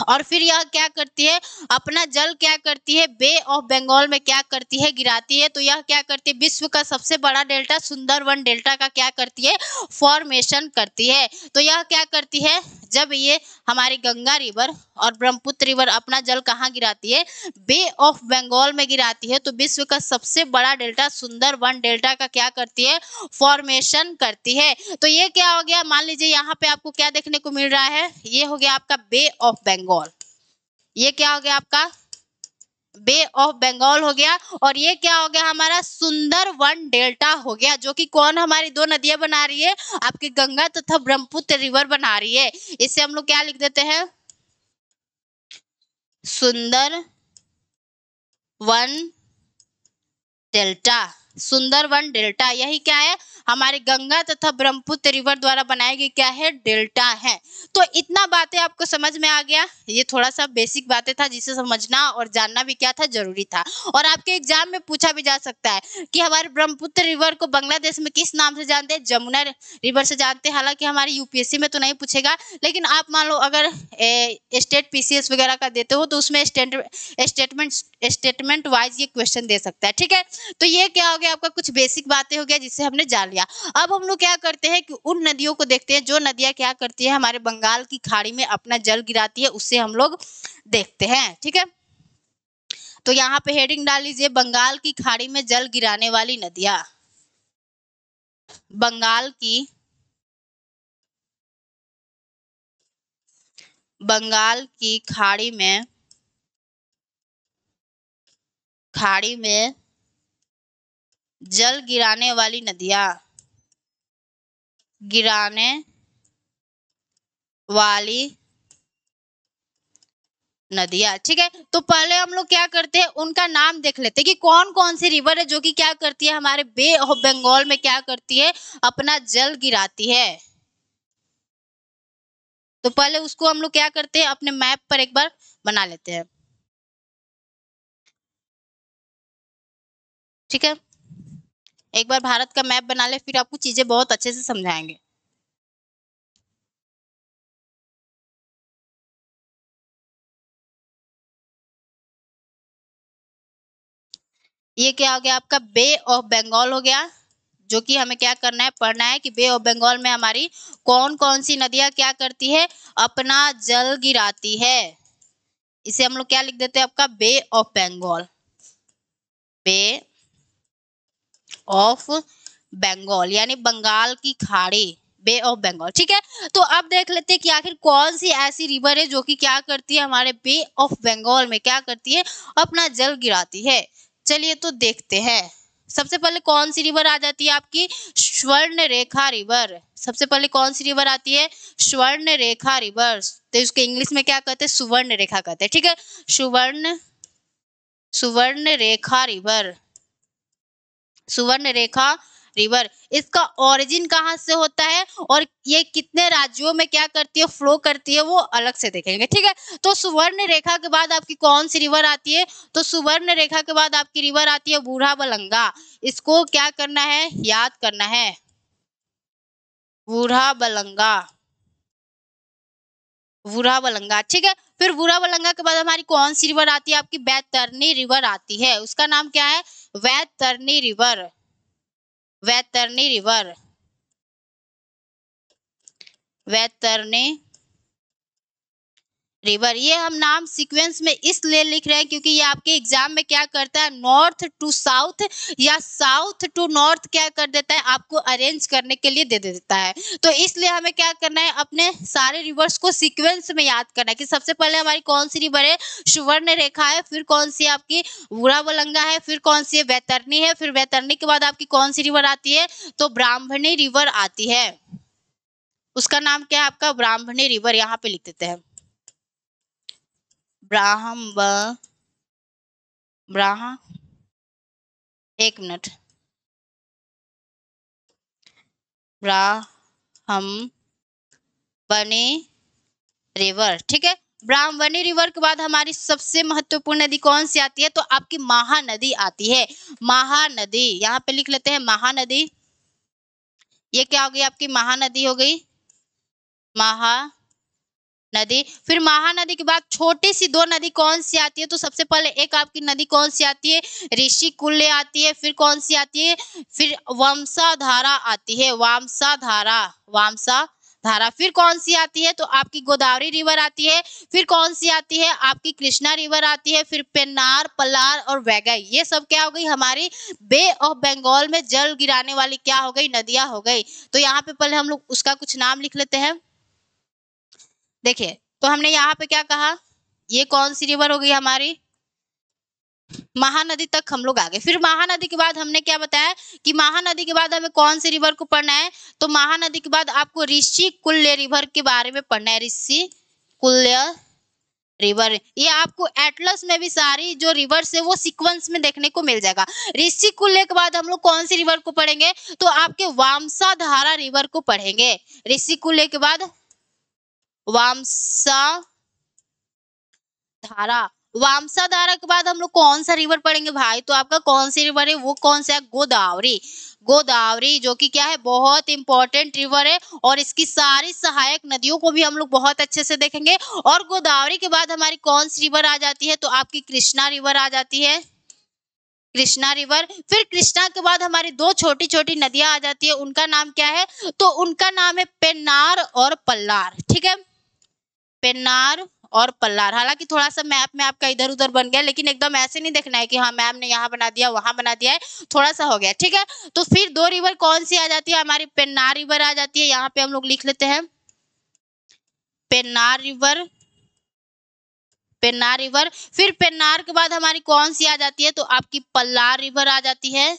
और फिर यह क्या करती है, अपना जल क्या करती है, बे ऑफ बंगाल में क्या करती है, गिराती है। तो यह क्या करती है, विश्व का सबसे बड़ा डेल्टा सुंदरवन डेल्टा का क्या करती है, फॉर्मेशन करती है। तो यह क्या करती है, जब ये हमारी गंगा रिवर और ब्रह्मपुत्र रिवर अपना जल कहाँ गिराती है, बे ऑफ बंगाल में गिराती है, तो विश्व का सबसे बड़ा डेल्टा सुंदरवन डेल्टा का क्या करती है, फॉर्मेशन करती है। तो ये क्या हो गया, मान लीजिए यहाँ पे आपको क्या देखने को मिल रहा है, ये हो गया आपका बे ऑफ बंगाल। ये क्या हो गया, आपका बे ऑफ बंगाल हो गया। और ये क्या हो गया, हमारा सुंदरवन डेल्टा हो गया, जो कि कौन हमारी दो नदियां बना रही है, आपकी गंगा तथा ब्रह्मपुत्र रिवर बना रही है। इससे हम लोग क्या लिख देते हैं, सुंदरवन डेल्टा, सुंदरवन डेल्टा। यही क्या है, हमारे गंगा तथा ब्रह्मपुत्र रिवर द्वारा बनाई गई क्या है, डेल्टा है। तो इतना बातें आपको समझ में आ गया। ये थोड़ा सा बेसिक बातें था जिसे समझना और जानना भी क्या था, जरूरी था। और आपके एग्जाम में पूछा भी जा सकता है कि हमारे ब्रह्मपुत्र रिवर को बांग्लादेश में किस नाम से जानते हैं, जमुना रिवर से जानते हैं। हालांकि हमारे यूपीएससी में तो नहीं पूछेगा, लेकिन आप मान लो अगर स्टेट पीसीएस वगैरह का देते हो तो उसमें स्टेटमेंट वाइज ये क्वेश्चन दे सकता है। ठीक है, तो ये क्या हो गया, आपका कुछ बेसिक बातें हो गया जिससे हमने जान लिया। अब हम लोग क्या करते हैं कि उन नदियों को देखते हैं जो नदियां क्या करती है, हमारे बंगाल की खाड़ी में अपना जल गिराती है, उससे हम लोग देखते हैं। ठीक है, तो यहाँ पे हेडिंग डाल लीजिए, बंगाल की खाड़ी में जल गिराने वाली नदियां। बंगाल की खाड़ी में जल गिराने वाली नदियां, गिराने वाली नदियां। ठीक है, तो पहले हम लोग क्या करते हैं, उनका नाम देख लेते हैं कि कौन कौन सी रिवर है जो कि क्या करती है, हमारे बे ऑफ बंगाल में क्या करती है, अपना जल गिराती है। तो पहले उसको हम लोग क्या करते हैं, अपने मैप पर एक बार बना लेते हैं। ठीक है, एक बार भारत का मैप बना ले, फिर आपको चीजें बहुत अच्छे से समझाएंगे। ये क्या हो गया, आपका बे ऑफ बंगाल हो गया, जो कि हमें क्या करना है, पढ़ना है कि बे ऑफ बंगाल में हमारी कौन कौन सी नदियां क्या करती है, अपना जल गिराती है। इसे हम लोग क्या लिख देते हैं, आपका bay of Bengal, bay of Bengal यानी बंगाल की खाड़ी, बे ऑफ बंगाल। ठीक है, तो अब देख लेते हैं कि आखिर कौन सी ऐसी रिवर है जो कि क्या करती है, हमारे बे ऑफ बंगाल में क्या करती है, अपना जल गिराती है। चलिए तो देखते हैं। सबसे पहले कौन सी रिवर आ जाती है, आपकी स्वर्ण रेखा रिवर। सबसे पहले कौन सी रिवर आती है, स्वर्ण रेखा रिवर। तो इसके इंग्लिश में क्या कहते हैं, सुवर्ण रेखा कहते हैं। ठीक है, सुवर्ण रेखा रिवर, सुवर्ण रेखा रिवर। इसका ओरिजिन कहाँ से होता है और ये कितने राज्यों में क्या करती है, फ्लो करती है, वो अलग से देखेंगे। ठीक है, तो सुवर्ण रेखा के बाद आपकी कौन सी रिवर आती है, तो सुवर्ण रेखा के बाद आपकी रिवर आती है बूढ़ाबलंगा। इसको क्या करना है, याद करना है, बूढ़ाबलंगा, बूढ़ाबलंगा। ठीक है, फिर बूढ़ाबलंगा के बाद हमारी कौन सी रिवर आती है, आपकी बैतरनी रिवर आती है। उसका नाम क्या है, बैतरनी रिवर, वैतरणी रिवर, वैतरणी रिवर। ये हम नाम सीक्वेंस में इसलिए लिख रहे हैं क्योंकि ये आपके एग्जाम में क्या करता है, नॉर्थ टू साउथ या साउथ टू नॉर्थ क्या कर देता है, आपको अरेंज करने के लिए दे देता है। तो इसलिए हमें क्या करना है, अपने सारे रिवर्स को सीक्वेंस में याद करना है कि सबसे पहले हमारी कौन सी रिवर है, सुवर्ण रेखा है, फिर कौन सी आपकी बूढ़ाबलंगा है, फिर कौन सी है, वैतरणी है, फिर वैतरणी के बाद आपकी कौन सी रिवर आती है, तो ब्राह्मणी रिवर आती है। उसका नाम क्या है, आपका ब्राह्मणी रिवर। यहाँ पे लिख देते हैं एक मिनट, ब्राह्मणी रिवर। ठीक है, ब्राह्मणी रिवर के बाद हमारी सबसे महत्वपूर्ण नदी कौन सी आती है, तो आपकी महानदी आती है, महानदी। यहाँ पे लिख लेते हैं महानदी। ये क्या हो गई, आपकी महानदी हो गई, महानदी। फिर महानदी के बाद छोटी सी दो नदी कौन सी आती है, तो सबसे पहले एक आपकी नदी कौन सी आती है, ऋषिकुल्य आती है, फिर कौन सी आती है, फिर वंशाधारा आती है, वामसाधारा। फिर कौन सी आती है, तो आपकी गोदावरी रिवर आती है, फिर कौन सी आती है, आपकी कृष्णा रिवर आती है, फिर पेन्नार, पलार और वैगई। ये सब क्या हो गई, हमारी बे ऑफ बंगाल में जल गिराने वाली क्या हो गई, नदियां हो गई। तो यहाँ पे पहले हम लोग उसका कुछ नाम लिख लेते हैं। देखिए, तो हमने यहाँ पे क्या कहा, ये कौन सी रिवर हो गई हमारी, महानदी तक हम लोग आ गए। फिर महानदी के बाद हमने क्या बताया कि महानदी के बाद हमें कौन सी रिवर को पढ़ना है, तो महानदी के बाद आपको ऋषिकुल्य रिवर के बारे में पढ़ना है, ऋषिकुल्य रिवर। ये आपको एटलस में भी सारी जो रिवर्स है वो सीक्वेंस में देखने को मिल जाएगा। ऋषिकुल्य के बाद हम लोग कौन सी रिवर को पढ़ेंगे, तो आपके वामसाधारा रिवर को पढ़ेंगे। ऋषिकुल्य के बाद वामसाधारा के बाद हम लोग कौन सा रिवर पढ़ेंगे भाई, तो आपका कौन सी रिवर है, वो कौन सा है, गोदावरी। गोदावरी जो कि क्या है, बहुत इंपॉर्टेंट रिवर है और इसकी सारी सहायक नदियों को भी हम लोग बहुत अच्छे से देखेंगे। और गोदावरी के बाद हमारी कौन सी रिवर आ जाती है, तो आपकी कृष्णा रिवर आ जाती है, कृष्णा रिवर। फिर कृष्णा के बाद हमारी दो छोटी छोटी नदियां आ जाती है, उनका नाम क्या है, तो उनका नाम है पेन्नार और पल्लार। ठीक है, पेन्नार और पल्लार। हालांकि थोड़ा सा मैप में आपका इधर उधर बन गया, लेकिन एकदम ऐसे नहीं देखना है कि हाँ मैम ने यहाँ बना दिया वहां बना दिया है, थोड़ा सा हो गया, ठीक है। तो फिर दो रिवर कौन सी आ जाती है, हमारी पेन्नार रिवर आ जाती है। यहाँ पे हम लोग लिख लेते हैं पेन्नार रिवर, पेन्नार रिवर। फिर पेन्नार के बाद हमारी कौन सी आ जाती है, तो आपकी पल्लार रिवर आ जाती है,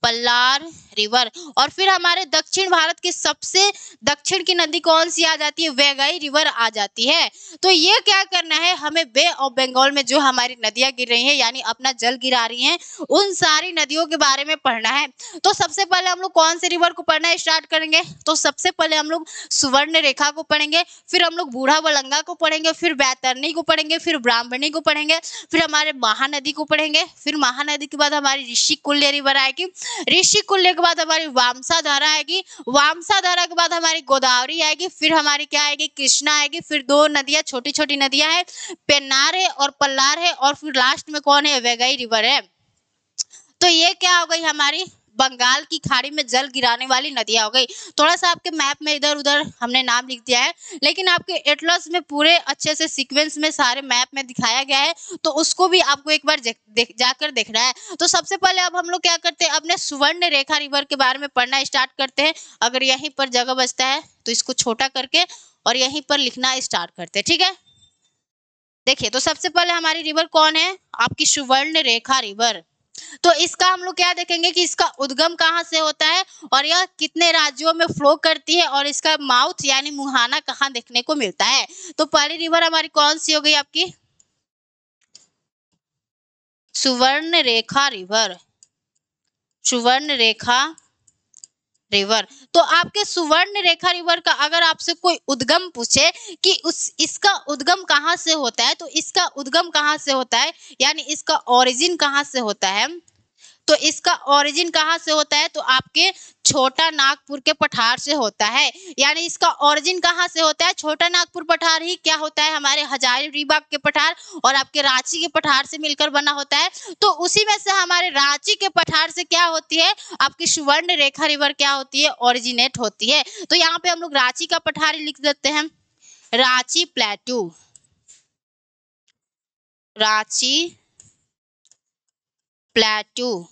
पल्लार रिवर। और फिर हमारे दक्षिण भारत की सबसे दक्षिण की नदी कौन सी आ जाती है, वैगई रिवर आ जाती है। तो ये क्या करना है, हमें बे ऑफ बंगाल में जो हमारी नदियां गिर रही हैं यानी अपना जल गिरा रही हैं, उन सारी नदियों के बारे में पढ़ना है। तो सबसे पहले हम लोग कौन से रिवर को पढ़ना स्टार्ट करेंगे, तो सबसे पहले हम लोग सुवर्ण रेखा को पढ़ेंगे, फिर हम लोग बूढ़ा बलंगा को पढ़ेंगे, फिर बैतरणी को पढ़ेंगे, फिर ब्राह्मणी को पढ़ेंगे, फिर हमारे महानदी को पढ़ेंगे, फिर महानदी के बाद हमारी ऋषिकुल्य रिवर आएगी, ऋषिकुल्य के बाद हमारी वामसा धारा आएगी, वामसा धारा के बाद हमारी गोदावरी आएगी, फिर हमारी क्या आएगी, कृष्णा आएगी, फिर दो नदियां छोटी छोटी नदियां हैं, पेन्नार है और पल्लार है, और फिर लास्ट में कौन है, वैगई रिवर है। तो ये क्या हो गई, हमारी बंगाल की खाड़ी में जल गिराने वाली नदियां हो गई। थोड़ा सा आपके मैप में इधर उधर हमने नाम लिख दिया है, लेकिन आपके एटलस में पूरे अच्छे से सीक्वेंस में सारे मैप में दिखाया गया है, तो उसको भी आपको एक बार जाकर देखना है। तो सबसे पहले अब हम लोग क्या करते हैं, अपने सुवर्ण रेखा रिवर के बारे में पढ़ना स्टार्ट करते हैं। अगर यहीं पर जगह बचता है तो इसको छोटा करके और यहीं पर लिखना स्टार्ट करते हैं, ठीक है। देखिए, तो सबसे पहले हमारी रिवर कौन है, आपकी सुवर्ण रेखा रिवर। तो इसका हम लोग क्या देखेंगे कि इसका उद्गम कहाँ से होता है और यह कितने राज्यों में फ्लो करती है, और इसका माउथ यानी मुहाना कहाँ देखने को मिलता है। तो पहली रिवर हमारी कौन सी हो गई, आपकी सुवर्ण रेखा रिवर, सुवर्ण रेखा रिवर। तो आपके सुवर्ण रेखा रिवर का अगर आपसे कोई उद्गम पूछे कि इसका उद्गम कहाँ से होता है, तो इसका उद्गम कहाँ से होता है यानी इसका ओरिजिन कहाँ से होता है, तो इसका ओरिजिन कहाँ से होता है, तो आपके छोटा नागपुर के पठार से होता है। यानी इसका ओरिजिन कहाँ से होता है, छोटा नागपुर पठार ही क्या होता है, हमारे हजारीबाग के पठार और आपके रांची के पठार से मिलकर बना होता है। तो उसी में से हमारे रांची के पठार से क्या होती है, आपकी सुवर्ण रेखा रिवर क्या होती है, ओरिजिनेट होती है। तो यहाँ पे हम लोग रांची का पठार लिख देते हैं, रांची प्लेटू, रांची प्लेटू,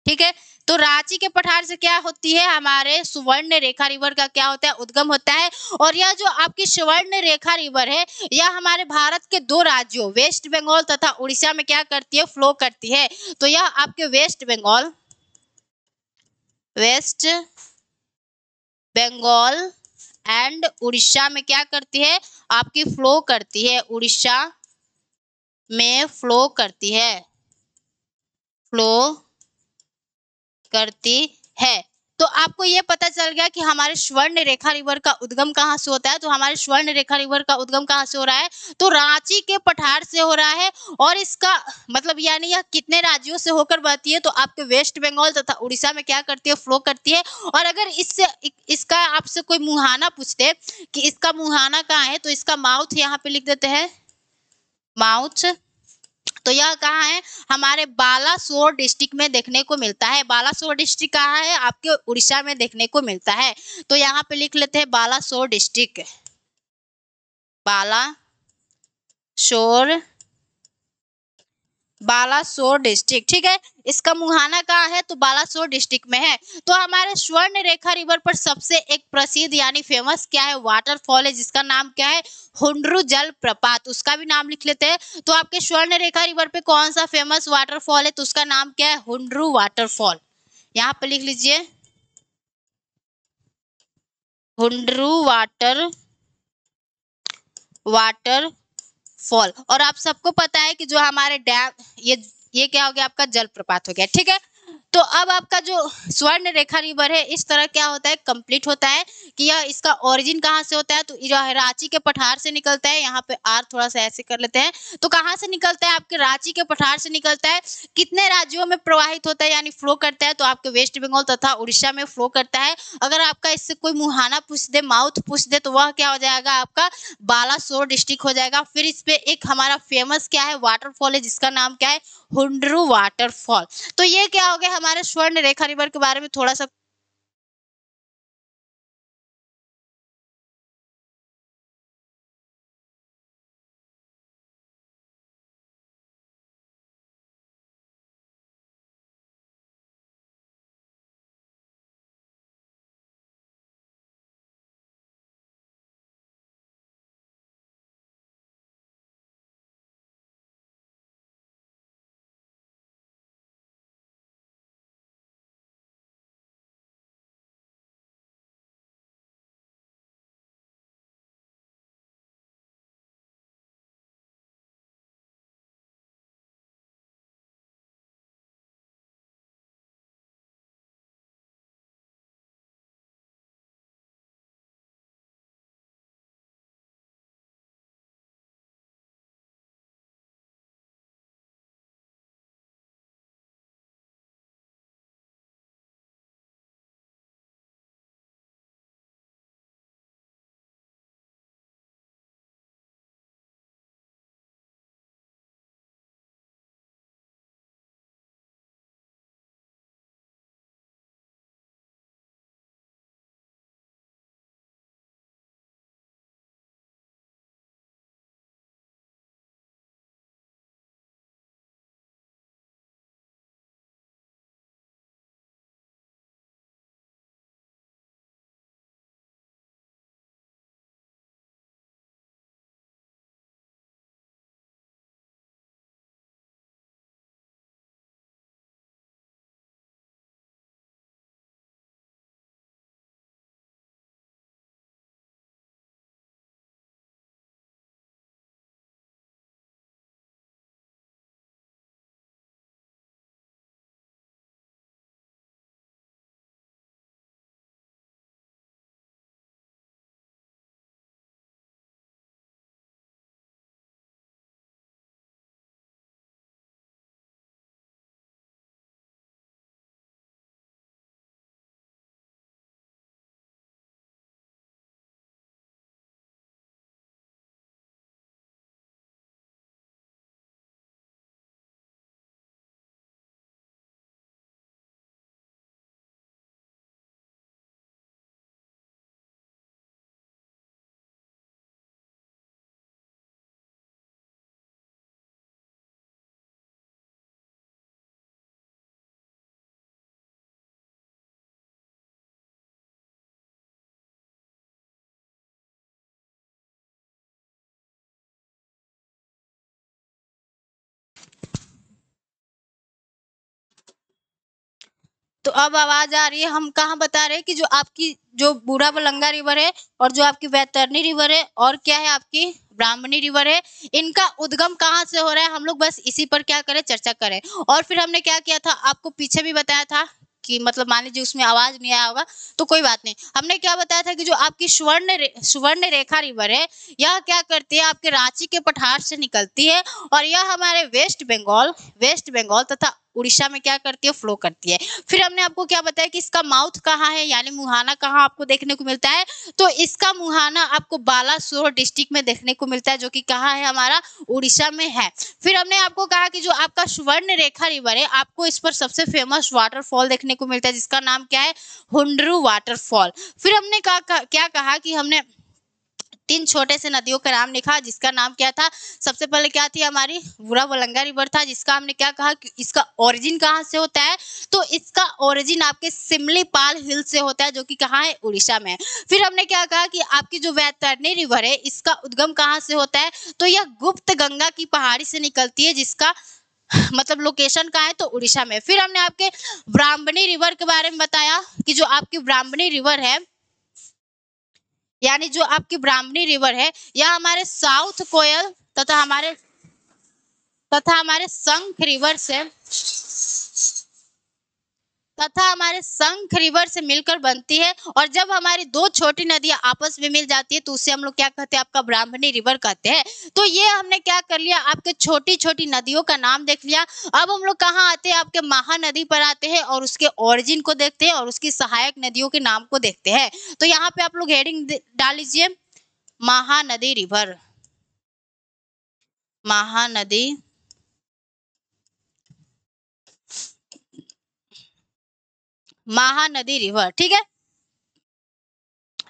ठीक है। तो रांची के पठार से क्या होती है, हमारे सुवर्ण रेखा रिवर का क्या होता है, उद्गम होता है। और यह जो आपकी सुवर्ण रेखा रिवर है, यह हमारे भारत के दो राज्यों वेस्ट बंगाल तथा उड़ीसा में क्या करती है, फ्लो करती है। तो यह आपके वेस्ट बंगाल एंड उड़ीसा में क्या करती है, आपकी फ्लो करती है, उड़ीसा में फ्लो करती है, फ्लो करती है। तो आपको ये पता चल गया कि हमारे स्वर्ण रेखा रिवर का उद्गम कहाँ से होता है। तो हमारे स्वर्ण रेखा रिवर का उद्गम कहाँ से हो रहा है, तो रांची के पठार से हो रहा है। और इसका मतलब यानी यह कितने राज्यों से होकर बहती है, तो आपके वेस्ट बंगाल तथा उड़ीसा में क्या करती है, फ्लो करती है। और अगर इसका आपसे कोई मुहाना पूछते कि इसका मुहाना कहाँ है, तो इसका माउथ यहाँ पे लिख देते हैं, माउथ। तो यह कहाँ है, हमारे बालासोर डिस्ट्रिक्ट में देखने को मिलता है। बालासोर डिस्ट्रिक्ट कहाँ है, आपके उड़ीसा में देखने को मिलता है। तो यहाँ पे लिख लेते हैं बालासोर डिस्ट्रिक्ट, बालासोर डिस्ट्रिक्ट, ठीक है। इसका मुहाना कहाँ है, तो बालासोर डिस्ट्रिक्ट में है। तो हमारे स्वर्ण रेखा रिवर पर सबसे एक प्रसिद्ध यानी फेमस क्या है, वाटरफॉल है, जिसका नाम क्या है, हुंड्रू जल प्रपात, उसका भी नाम लिख लेते हैं। तो आपके स्वर्ण रेखा रिवर पे कौन सा फेमस वाटरफॉल है, तो उसका नाम क्या है, हुंड्रू वाटरफॉल। यहाँ पे लिख लीजिए हुंड्रू वाटरफॉल। और आप सबको पता है कि जो हमारे डैम, ये क्या हो गया, आपका जलप्रपात हो गया, ठीक है। तो अब आपका जो स्वर्ण रेखा रिवर है इस तरह क्या होता है, कंप्लीट होता है कि यह इसका ओरिजिन कहाँ से होता है, तो रांची के पठार से निकलता है। यहाँ पे आर थोड़ा सा ऐसे कर लेते हैं। तो कहाँ से निकलता है, आपके रांची के पठार से निकलता है। कितने राज्यों में प्रवाहित होता है यानी फ्लो करता है, तो आपके वेस्ट बंगाल तथा उड़ीसा में फ्लो करता है। अगर आपका इससे कोई मुहाना पूछ दे, माउथ पूछ दे, तो वह क्या हो जाएगा, आपका बालासोर डिस्ट्रिक्ट हो जाएगा। फिर इस पे एक हमारा फेमस क्या है, वाटरफॉल है, जिसका नाम क्या है, हुंड्रू वाटरफॉल। तो ये क्या हो गया, हमारे स्वर्ण रेखा रिवर के बारे में थोड़ा सा तो अब आवाज आ रही है, हम कहाँ बता रहे हैं कि जो आपकी जो बूढ़ाबलंगा रिवर है और जो आपकी वैतरणी रिवर है और क्या है आपकी ब्राह्मणी रिवर है, इनका उद्गम कहाँ से हो रहा है, हम लोग बस इसी पर क्या करें, चर्चा करें। और फिर हमने क्या किया था, आपको पीछे भी बताया था कि मतलब मान लीजिए उसमें आवाज नहीं आया होगा तो कोई बात नहीं, हमने क्या बताया था कि जो आपकी सुवर्ण रेखा रिवर है, यह क्या करती है, आपके रांची के पठार से निकलती है और यह हमारे वेस्ट बंगाल तथा उड़ीसा में क्या करती है, फ्लो करती है। फिर हमने आपको क्या बताया कि इसका माउथ कहाँ है, यानी मुहाना कहाँ आपको देखने को मिलता है, तो इसका मुहाना आपको बालासोर डिस्ट्रिक्ट में देखने को मिलता है, जो कि कहाँ है, हमारा उड़ीसा में है। फिर हमने आपको कहा कि जो आपका सुवर्ण रेखा रिवर है, आपको इस पर सबसे फेमस वाटरफॉल देखने को मिलता है, जिसका नाम क्या है, हुंडरू वाटरफॉल। फिर हमने क्या कहा कि हमने 3 छोटे से नदियों का नाम लिखा, जिसका नाम क्या था, सबसे पहले क्या थी, हमारी बूढ़ाबलंगा रिवर था, जिसका हमने क्या कहा कि इसका ओरिजिन कहाँ से होता है, तो इसका ओरिजिन आपके सिमलीपाल हिल से होता है, जो कि कहाँ है, उड़ीसा में। फिर हमने क्या कहा कि आपकी जो वैतरणी रिवर है, इसका उद्गम कहाँ से होता है, तो यह गुप्त गंगा की पहाड़ी से निकलती है, जिसका मतलब लोकेशन कहाँ है, तो उड़ीसा में। फिर हमने आपके ब्राह्मणी रिवर के बारे में बताया कि जो आपकी ब्राह्मणी रिवर है, यानी जो आपकी ब्राह्मणी रिवर है, यह हमारे साउथ कोयल तथा हमारे शंख रिवर से मिलकर बनती है। और जब हमारी 2 छोटी नदियां आपस में मिल जाती है तो उसे हम लोग क्या कहते हैं, आपका ब्राह्मणी रिवर कहते हैं। तो ये हमने क्या कर लिया, आपके छोटी छोटी नदियों का नाम देख लिया। अब हम लोग कहाँ आते हैं, आपके महानदी पर आते हैं और उसके ओरिजिन को देखते हैं और उसकी सहायक नदियों के नाम को देखते हैं। तो यहाँ पे आप लोग हेडिंग डाल लीजिए, महानदी रिवर, महानदी महानदी रिवर, ठीक है।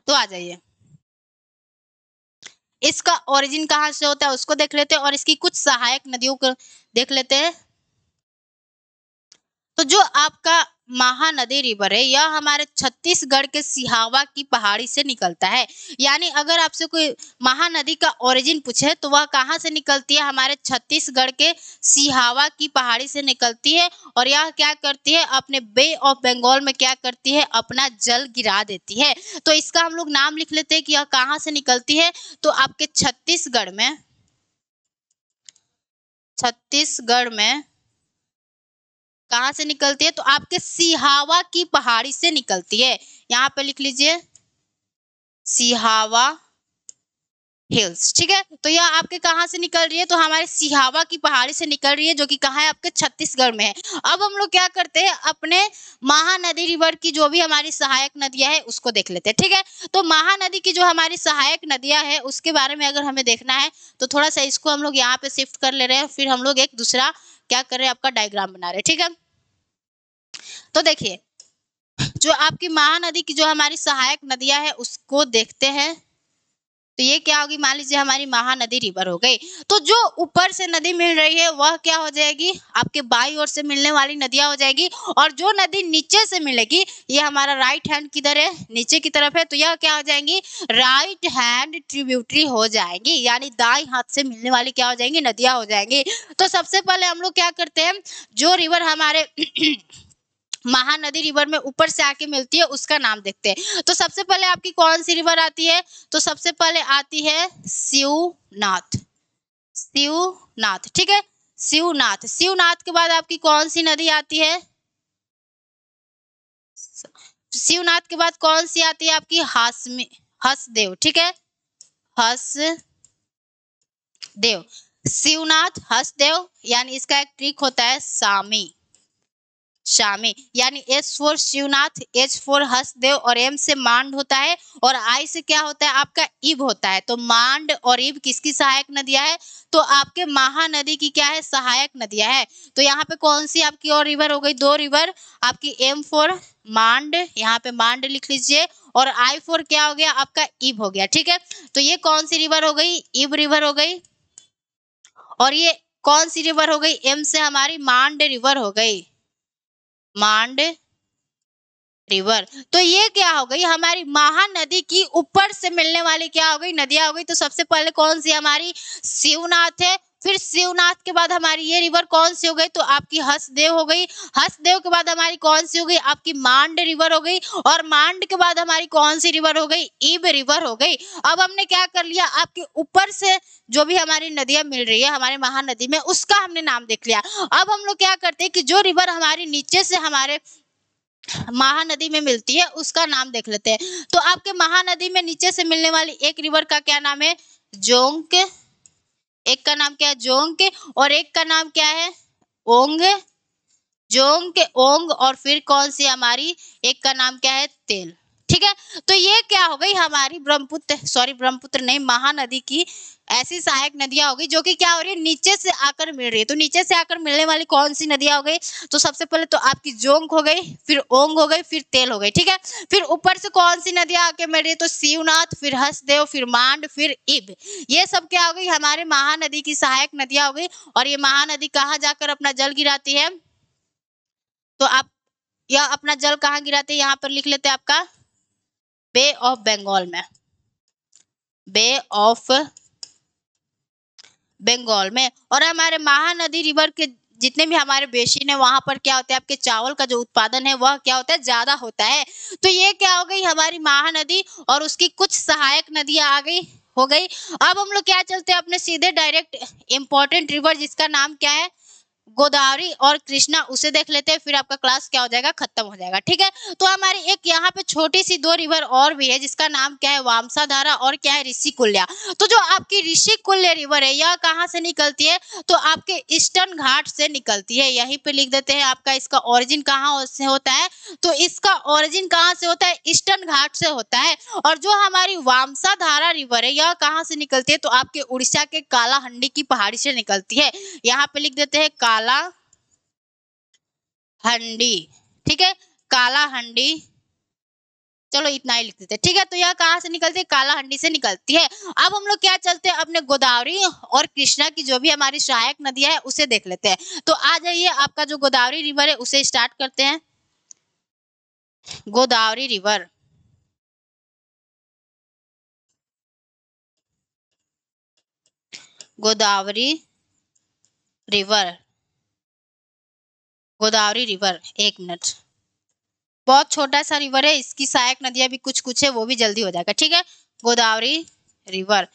तो आ जाइए, इसका ओरिजिन कहाँ से होता है उसको देख लेते हैं और इसकी कुछ सहायक नदियों को देख लेते हैं। तो जो आपका महानदी रिवर है, यह हमारे छत्तीसगढ़ के सिहावा की पहाड़ी से निकलता है। यानी अगर आपसे कोई महानदी का ओरिजिन पूछे तो वह कहाँ से निकलती है, हमारे छत्तीसगढ़ के सिहावा की पहाड़ी से निकलती है। और यह क्या करती है, अपने बे ऑफ बंगाल में क्या करती है, अपना जल गिरा देती है। तो इसका हम लोग नाम लिख लेते हैं कि यह कहाँ से निकलती है, तो आपके छत्तीसगढ़ में कहाँ से निकलती है, तो आपके सिहावा की पहाड़ी से निकलती है। यहाँ पे लिख लीजिए सिहावा हिल्स, ठीक है। तो यह आपके कहाँ से निकल रही है, तो हमारे सिहावा की पहाड़ी से निकल रही है, जो कि कहाँ है, आपके छत्तीसगढ़ में है। अब हम लोग क्या करते हैं, अपने महानदी रिवर की जो भी हमारी सहायक नदियां है उसको देख लेते हैं, ठीक है। तो महानदी की जो हमारी सहायक नदियां है उसके बारे में अगर हमें देखना है तो थोड़ा सा इसको हम लोग यहाँ पे शिफ्ट कर ले रहे हैं, फिर हम लोग एक दूसरा क्या कर रहे हैं, आपका डायग्राम बना रहे हैं, ठीक है। तो देखिए, जो आपकी महानदी की जो हमारी सहायक नदियां है उसको देखते हैं। तो ये क्या होगी, मान लीजिए हमारी महानदी रिवर हो गई। तो जो ऊपर से नदी मिल रही है वह क्या हो जाएगी, आपके बाई ओर से मिलने वाली नदियां हो जाएगी। और जो नदी नीचे से मिलेगी, ये हमारा राइट हैंड किधर है, नीचे की तरफ है, तो यह क्या हो जाएंगी, राइट हैंड ट्रिब्यूटरी हो जाएंगी, यानी दाएं हाथ से मिलने वाली क्या हो जाएंगी, नदियां हो जाएंगी। तो सबसे पहले हम लोग क्या करते हैं, जो रिवर हमारे महानदी रिवर में ऊपर से आके मिलती है उसका नाम देखते हैं। तो सबसे पहले आपकी कौन सी रिवर आती है, तो सबसे पहले आती है शिवनाथ, ठीक है, शिवनाथ के बाद आपकी कौन सी नदी आती है, शिवनाथ के बाद कौन सी आती है आपकी, हसदेव, ठीक है, हसदेव, शिवनाथ हसदेव, यानी इसका एक ट्रिक होता है शामी, यानी S for Shivnath, H for Hasdeo और एम से मांड होता है और आई से क्या होता है, आपका इब होता है। तो मांड और इब किसकी सहायक नदियां है, तो आपके महानदी की क्या है, सहायक नदियां है। तो यहाँ पे कौन सी आपकी और रिवर हो गई, 2 रिवर, आपकी एम फॉर मांड, यहाँ पे मांड लिख लीजिए, और आई फॉर क्या हो गया, आपका इब हो गया, ठीक है। तो ये कौन सी रिवर हो गई, इब रिवर हो गई। और ये कौन सी रिवर हो गई, एम से हमारी मांड रिवर हो गई, मांड रिवर। तो ये क्या हो गई, हमारी महानदी की ऊपर से मिलने वाली क्या हो गई, नदियां हो गई। तो सबसे पहले कौन सी हमारी शिवनाथ है, फिर शिवनाथ के बाद हमारी ये रिवर कौन सी हो गई, तो आपकी हसदेव हो गई। हसदेव के बाद हमारी कौन सी हो गई, आपकी मांड रिवर हो गई। और मांड के बाद हमारी कौन सी रिवर हो गई, ईब रिवर हो गई। अब हमने क्या कर लिया, आपके ऊपर से जो भी हमारी नदियां मिल रही है हमारे महानदी में, उसका हमने नाम देख लिया। अब हम लोग क्या करते हैं कि जो रिवर हमारी नीचे से हमारे महानदी में मिलती है उसका नाम देख लेते हैं। तो आपके महानदी में नीचे से मिलने वाली एक रिवर का क्या नाम है, जोंक। एक का नाम क्या है, जोंक, और एक का नाम क्या है, ओंग। जोंक, ओंग, और फिर कौन सी हमारी, एक का नाम क्या है, तेल। ठीक है, तो ये क्या हो गई हमारी ब्रह्मपुत्र नहीं, महानदी की ऐसी सहायक नदियां हो गई जो कि क्या हो रही है, नीचे से आकर मिल रही है। तो नीचे से आकर मिलने वाली कौन सी नदियां हो गई, तो सबसे पहले तो आपकी जोंक हो गई, फिर ओंग हो गई, फिर तेल हो गई। ठीक है, फिर ऊपर से कौन सी नदियां आके मिल रही है, तो शिवनाथ, फिर हसदेव, फिर मांड, फिर इब। ये सब क्या हो गई, हमारे महानदी की सहायक नदियां हो गई। और ये महानदी कहाँ जाकर अपना जल गिराती है, तो आप यह अपना जल कहाँ गिराते हैं, यहाँ पर लिख लेते हैं आपका बे ऑफ बंगाल में, बे ऑफ बंगाल में। और हमारे महानदी रिवर के जितने भी हमारे बेसिन है वहां पर क्या होता है, आपके चावल का जो उत्पादन है वह क्या होता है, ज्यादा होता है। तो ये क्या हो गई हमारी महानदी, और उसकी कुछ सहायक नदियां आ गई हो गई। अब हम लोग क्या चलते हैं अपने सीधे डायरेक्ट इंपॉर्टेंट रिवर, जिसका नाम क्या है, गोदावरी और कृष्णा, उसे देख लेते हैं। फिर आपका क्लास क्या हो जाएगा, खत्म हो जाएगा। ठीक है, तो हमारी एक यहाँ पे छोटी सी दो रिवर और भी है जिसका नाम क्या है, वामसाधारा, और क्या है, ऋषिकुल्या। तो जो आपकी ऋषिकुल्य रिवर है यह कहाँ से निकलती है, तो आपके ईस्टर्न घाट से निकलती है। यहीं पे लिख देते हैं आपका इसका ओरिजिन कहाँ से होता है, तो इसका ओरिजिन कहाँ से होता है, ईस्टर्न घाट से होता है। और जो हमारी वामसाधारा रिवर है यह कहाँ से निकलती है, तो आपके उड़ीसा के कालाहंडी की पहाड़ी से निकलती है। यहाँ पे लिख देते हैं काला हंडी। ठीक है, काला हंडी, चलो इतना ही लिख देते हैं। ठीक है, तो यह कहाँ से निकलती है, काला हंडी से निकलती है। अब हम लोग क्या चलते हैं अपने गोदावरी और कृष्णा की जो भी हमारी सहायक नदियां है उसे देख लेते हैं। तो आ जाइए, आपका जो गोदावरी रिवर है उसे स्टार्ट करते हैं। Godavari river, Godavari river, Godavari river, एक मिनट, बहुत छोटा सा रिवर है, इसकी सहायक नदियां भी कुछ कुछ है, वो भी जल्दी हो जाएगा। ठीक है, गोदावरी रिवर,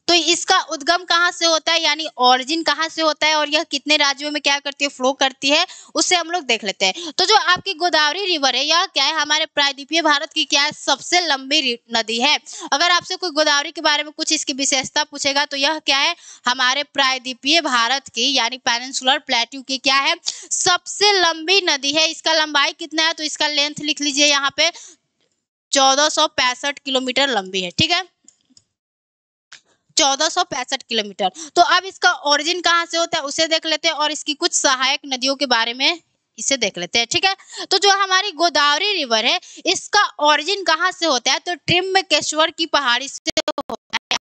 तो इसका उद्गम कहाँ से होता है, यानी ओरिजिन कहाँ से होता है, और यह कितने राज्यों में क्या करती है, फ्लो करती है, उससे हम लोग देख लेते हैं। तो जो आपकी गोदावरी रिवर है यह क्या है, हमारे प्रायद्वीपीय भारत की क्या है, सबसे लंबी नदी है। अगर आपसे कोई गोदावरी के बारे में कुछ इसकी विशेषता पूछेगा तो यह क्या है, हमारे प्रायद्वीपीय भारत की यानी पेनिनसुलर प्लेट्यू की क्या है, सबसे लंबी नदी है। इसका लंबाई कितना है, तो इसका लेंथ लिख लीजिए यहाँ पे, 1465 किलोमीटर लंबी है। ठीक है, 1465 किलोमीटर। तो अब इसका ओरिजिन कहाँ से होता है उसे देख लेते हैं, और इसकी कुछ सहायक नदियों के बारे में इसे देख लेते हैं। ठीक है, तो जो हमारी गोदावरी रिवर है इसका ओरिजिन कहाँ से होता है, तो त्र्यंबकेश्वर की पहाड़ी से होता है।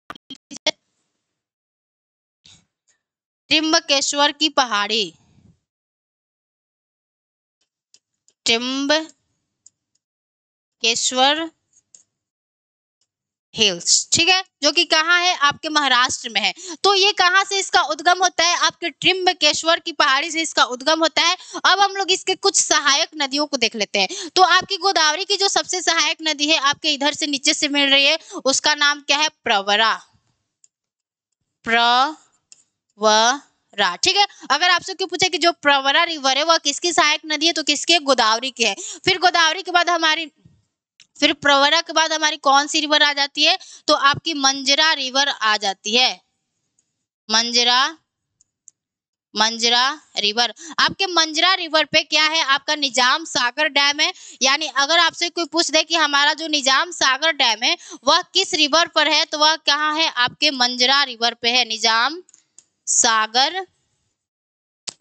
त्र्यंबकेश्वर की पहाड़ी, त्र्यंबकेश्वर हिल्स। ठीक है, जो कि कहाँ है, आपके महाराष्ट्र में है। तो ये कहाँ से इसका उद्गम होता है, आपके त्र्यंबकेश्वर की पहाड़ी से इसका उद्गम होता है। अब हम लोग इसके कुछ सहायक नदियों को देख लेते हैं। तो आपकी गोदावरी की जो सबसे सहायक नदी है आपके इधर से नीचे से मिल रही है, उसका नाम क्या है, प्रवरा, प्रवरा। ठीक है, अगर आपसे क्यों पूछे कि जो प्रवरा रिवर है वह किसकी सहायक नदी है, तो किसके, गोदावरी की है। फिर गोदावरी के बाद हमारी, फिर प्रवरा के बाद हमारी कौन सी रिवर आ जाती है, तो आपकी मंजरा रिवर आ जाती है। मंजरा रिवर, आपके मंजरा रिवर पे क्या है, आपका निजाम सागर डैम है। यानी अगर आपसे कोई पूछ दे कि हमारा जो निजाम सागर डैम है वह किस रिवर पर है, तो वह कहाँ है, आपके मंजरा रिवर पे है। निजाम सागर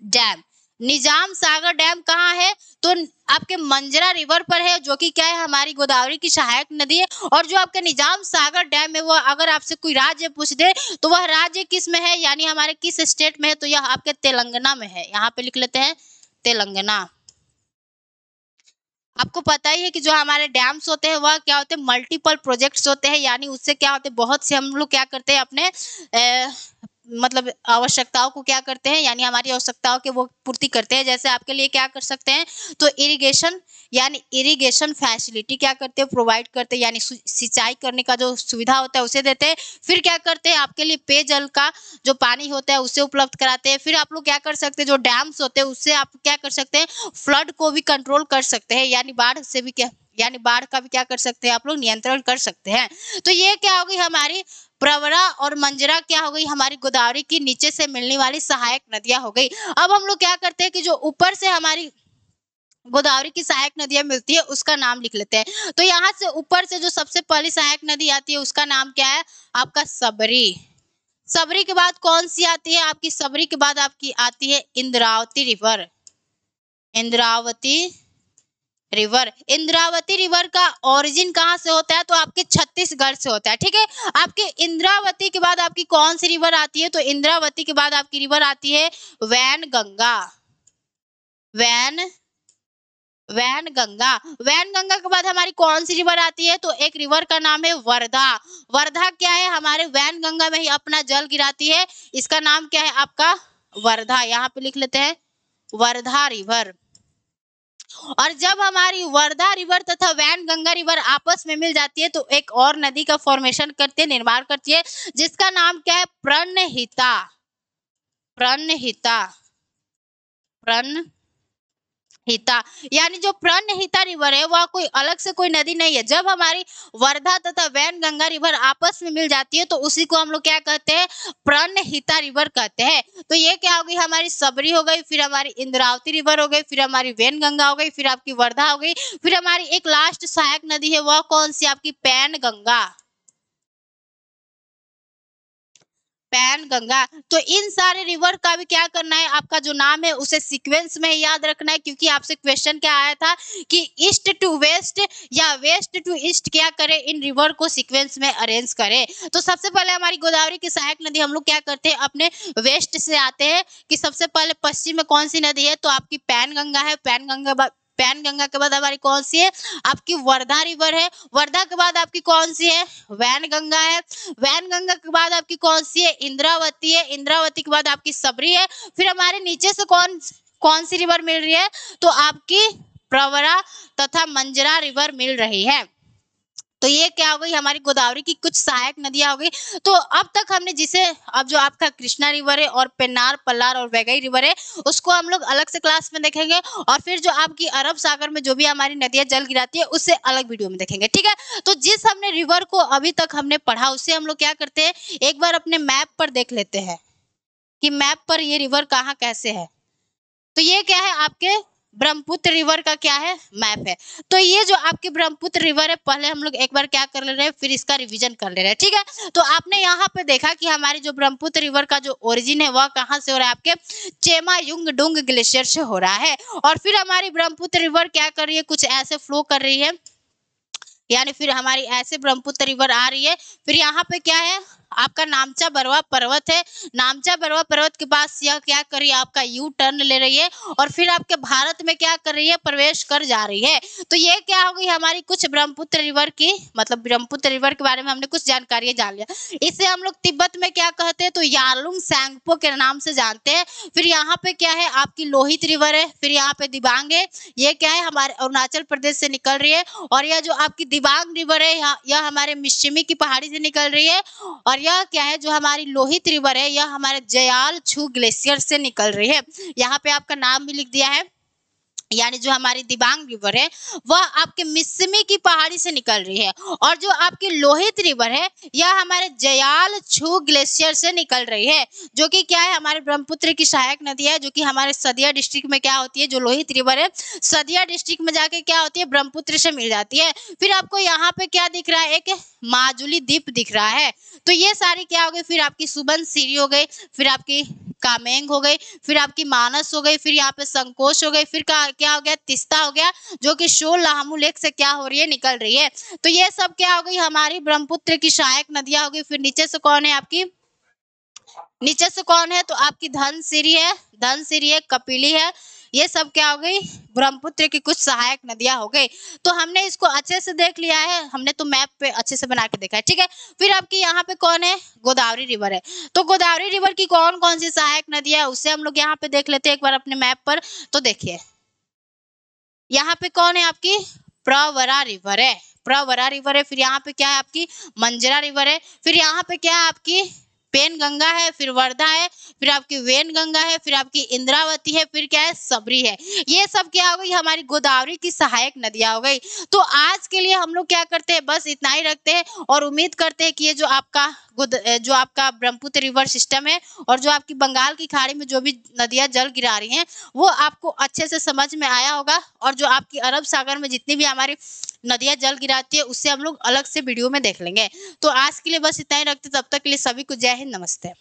डैम, निजाम सागर डैम कहाँ है, तो आपके मंजरा रिवर पर है, जो कि क्या है, हमारी गोदावरी की सहायक नदी है। और जो आपका निजाम सागर डैम है वो अगर आपसे कोई राज्य पूछ दे तो वह राज्य किस में है, यानी हमारे किस स्टेट में है, तो यह आपके तेलंगाना में है। यहाँ पे लिख लेते हैं तेलंगाना। आपको पता ही है कि जो हमारे डैम्स होते हैं वह क्या होते हैं, मल्टीपल प्रोजेक्ट्स होते हैं, यानी उससे क्या होते हैं, बहुत से हम लोग क्या करते हैं अपने मतलब आवश्यकताओं को क्या करते हैं, यानी हमारी आवश्यकताओं के वो पूर्ति करते हैं। जैसे आपके लिए क्या कर सकते हैं, तो इरिगेशन यानी इरिगेशन फैसिलिटी क्या करते हैं, प्रोवाइड करते हैं, यानी सिंचाई करने का जो सुविधा होता है उसे देते हैं। फिर क्या करते हैं, आपके लिए पेयजल का जो पानी होता है उसे उपलब्ध कराते हैं। फिर आप लोग क्या कर सकते हैं, जो डैम्स होते हैं उससे आप क्या कर सकते हैं, फ्लड को भी कंट्रोल कर सकते हैं, यानी बाढ़ से भी क्या, यानी बाढ़ का भी क्या कर सकते हैं आप लोग, नियंत्रण कर सकते हैं। तो ये क्या होगी हमारी प्रवरा और मंजरा, क्या हो गई हमारी गोदावरी की नीचे से मिलने वाली सहायक नदियां हो गई। अब हम लोग क्या करते हैं कि जो ऊपर से हमारी गोदावरी की सहायक नदियां मिलती है उसका नाम लिख लेते हैं। तो यहाँ से ऊपर से जो सबसे पहली सहायक नदी आती है उसका नाम क्या है, आपका सबरी। सबरी के बाद कौन सी आती है आपकी, सबरी के बाद आपकी आती है Indravati river. Indravati river, Indravati river का ओरिजिन कहाँ से होता है, तो आपके छत्तीसगढ़ से होता है। ठीक है, आपके इंद्रावती के बाद आपकी कौन सी रिवर आती है, तो इंद्रावती के बाद आपकी रिवर आती है वैनगंगा। वैनगंगा, वैनगंगा के बाद हमारी कौन सी रिवर आती है, तो एक रिवर का नाम है वर्धा। वर्धा क्या है, हमारे वैनगंगा में ही अपना जल गिराती है, इसका नाम क्या है आपका वर्धा। यहाँ पे लिख लेते हैं वर्धा रिवर। और जब हमारी वर्धा रिवर तथा वैनगंगा रिवर आपस में मिल जाती है तो एक और नदी का फॉर्मेशन करती है, निर्माण करती है, जिसका नाम क्या है, प्रणहिता। प्रणहिता, प्रणहिता, यानी जो प्रणहिता रिवर है वह कोई अलग से कोई नदी नहीं है। जब हमारी वर्धा तथा वैनगंगा रिवर आपस में मिल जाती है तो उसी को हम लोग क्या कहते हैं, प्रणहिता रिवर कहते हैं। तो ये क्या होगी, हमारी सबरी हो गई, फिर हमारी इंद्रावती रिवर हो गई, फिर हमारी वैनगंगा हो गई, फिर आपकी वर्धा हो गई, फिर हमारी एक लास्ट सहायक नदी है वह कौन सी, आपकी पैनगंगा। पैनगंगा। तो इन सारे रिवर का भी क्या करना है, आपका जो नाम है उसे सीक्वेंस में ही याद रखना है, क्योंकि आपसे क्वेश्चन क्या आया था कि ईस्ट टू वेस्ट या वेस्ट टू ईस्ट क्या करें, इन रिवर को सीक्वेंस में अरेंज करें। तो सबसे पहले हमारी गोदावरी की सहायक नदी हम लोग क्या करते हैं, अपने वेस्ट से आते हैं कि सबसे पहले पश्चिम में कौन सी नदी है, तो आपकी पैनगंगा है। पैनगंगा के बाद हमारी कौन सी है, आपकी वर्धा रिवर है। वर्धा के बाद आपकी कौन सी है, वैनगंगा है। वैनगंगा के बाद आपकी कौन सी है, इंद्रावती है। इंद्रावती के बाद आपकी सबरी है। फिर हमारे नीचे से कौन सी रिवर मिल रही है, तो आपकी प्रवरा तथा मंजरा रिवर मिल रही है। तो ये क्या हो गई, हमारी गोदावरी की कुछ सहायक नदियां हो गई। तो अब तक हमने जिसे, अब जो आपका कृष्णा रिवर है और पेन्नार, पल्लार और वैगई रिवर है उसको हम लोग अलग से क्लास में देखेंगे, और फिर जो आपकी अरब सागर में जो भी हमारी नदियां जल गिराती है उससे अलग वीडियो में देखेंगे। ठीक है, तो जिस हमने रिवर को अभी तक हमने पढ़ा उससे हम लोग क्या करते हैं, एक बार अपने मैप पर देख लेते हैं कि मैप पर ये रिवर कहाँ कैसे है। तो ये क्या है, आपके ब्रह्मपुत्र रिवर का क्या है, मैप है। तो ये जो आपके ब्रह्मपुत्र रिवर है, पहले हम लोग एक बार क्या कर ले रहे हैं, फिर इसका रिवीजन कर ले रहे हैं। ठीक है, तो आपने यहाँ पे देखा कि हमारी जो ब्रह्मपुत्र रिवर का जो ओरिजिन है वह कहाँ से हो रहा है, आपके चेमायुंगडुंग ग्लेशियर से हो रहा है। और फिर हमारी ब्रह्मपुत्र रिवर क्या कर रही है, कुछ ऐसे फ्लो कर रही है, यानी फिर हमारी ऐसे ब्रह्मपुत्र रिवर आ रही है। फिर यहाँ पे क्या है, आपका नामचा बरवा पर्वत है। नामचा बरवा पर्वत के पास यह क्या कर रही है, आपका यू टर्न ले रही है, और फिर आपके भारत में क्या कर रही है, प्रवेश कर जा रही है। तो ये क्या हो गई, हमारी कुछ ब्रह्मपुत्र रिवर की, मतलब ब्रह्मपुत्र रिवर के बारे में हमने कुछ जानकारी जान लिया। इसे हम लोग तिब्बत में क्या कहते हैं, तो यालुंग सैंगपो के नाम से जानते हैं। फिर यहाँ पे क्या है, आपकी लोहित रिवर है। फिर यहाँ पे दिबांग है, ये क्या है, हमारे अरुणाचल प्रदेश से निकल रही है। और यह जो आपकी दिबांग रिवर है, यह हमारे मिश्मी की पहाड़ी से निकल रही है। और यह क्या है, जो हमारी लोहित रिवर है, यह हमारे जयाल छू ग्लेशियर से निकल रही है। यहाँ पे आपका नाम भी लिख दिया है, यानी जो हमारी दिबांग रिवर है वह आपके मिश्मी की पहाड़ी से निकल रही है। और जो आपकी लोहित रिवर है यह हमारे जयाल छू ग्लेशियर से निकल रही है, जो कि क्या है, हमारे ब्रह्मपुत्र की सहायक नदी है, जो कि हमारे सदिया डिस्ट्रिक्ट में क्या होती है, जो लोहित रिवर है सदिया डिस्ट्रिक्ट में जाके क्या होती है, ब्रह्मपुत्र से मिल जाती है। फिर आपको यहाँ पे क्या दिख रहा है, एक माजुली द्वीप दिख रहा है। तो ये सारी क्या हो गई, फिर आपकी सुबनसिरी हो गई, फिर आपकी कामेंग हो गई, फिर आपकी मानस हो गई, फिर यहाँ पे संकोच हो गई, फिर क्या हो गया, तिस्ता हो गया, जो कि शोल लाहमू लेक से क्या हो रही है, निकल रही है। तो ये सब क्या हो गई, हमारी ब्रह्मपुत्र की सहायक नदियां हो गई। फिर नीचे से कौन है, आपकी नीचे से कौन है, तो आपकी धनसिरी है, धनसिरी है, कपिली है, ये सब क्या हो गई, ब्रह्मपुत्र की कुछ सहायक नदियां हो गई। तो हमने इसको अच्छे से देख लिया है, हमने तो मैप पे अच्छे से बना के देखा है, ठीक है। फिर आपकी यहाँ पे कौन है, गोदावरी रिवर है। तो गोदावरी रिवर की कौन कौन सी सहायक नदियां है उसे हम लोग यहाँ पे देख लेते हैं एक बार अपने मैप पर। तो देखिए यहाँ पे कौन है आपकी, प्रवरा रिवर है, प्रवरा रिवर है। फिर यहाँ पे क्या है आपकी, मंजरा रिवर है। फिर यहाँ पे क्या है आपकी, पेन गंगा है, फिर वर्धा है, फिर आपकी वेन गंगा है, फिर आपकी इंद्रावती है, फिर क्या है, सबरी है। ये सब क्या हो गई, हमारी गोदावरी की सहायक नदियां हो गई। तो आज के लिए हम लोग क्या करते हैं, बस इतना ही रखते हैं और उम्मीद करते हैं कि ये जो आपका ब्रह्मपुत्र रिवर सिस्टम है और जो आपकी बंगाल की खाड़ी में जो भी नदियां जल गिरा रही हैं वो आपको अच्छे से समझ में आया होगा। और जो आपकी अरब सागर में जितनी भी हमारी नदियां जल गिराती है उससे हम लोग अलग से वीडियो में देख लेंगे। तो आज के लिए बस इतना ही रखते, तब तक के लिए सभी को जय हिंद, नमस्ते।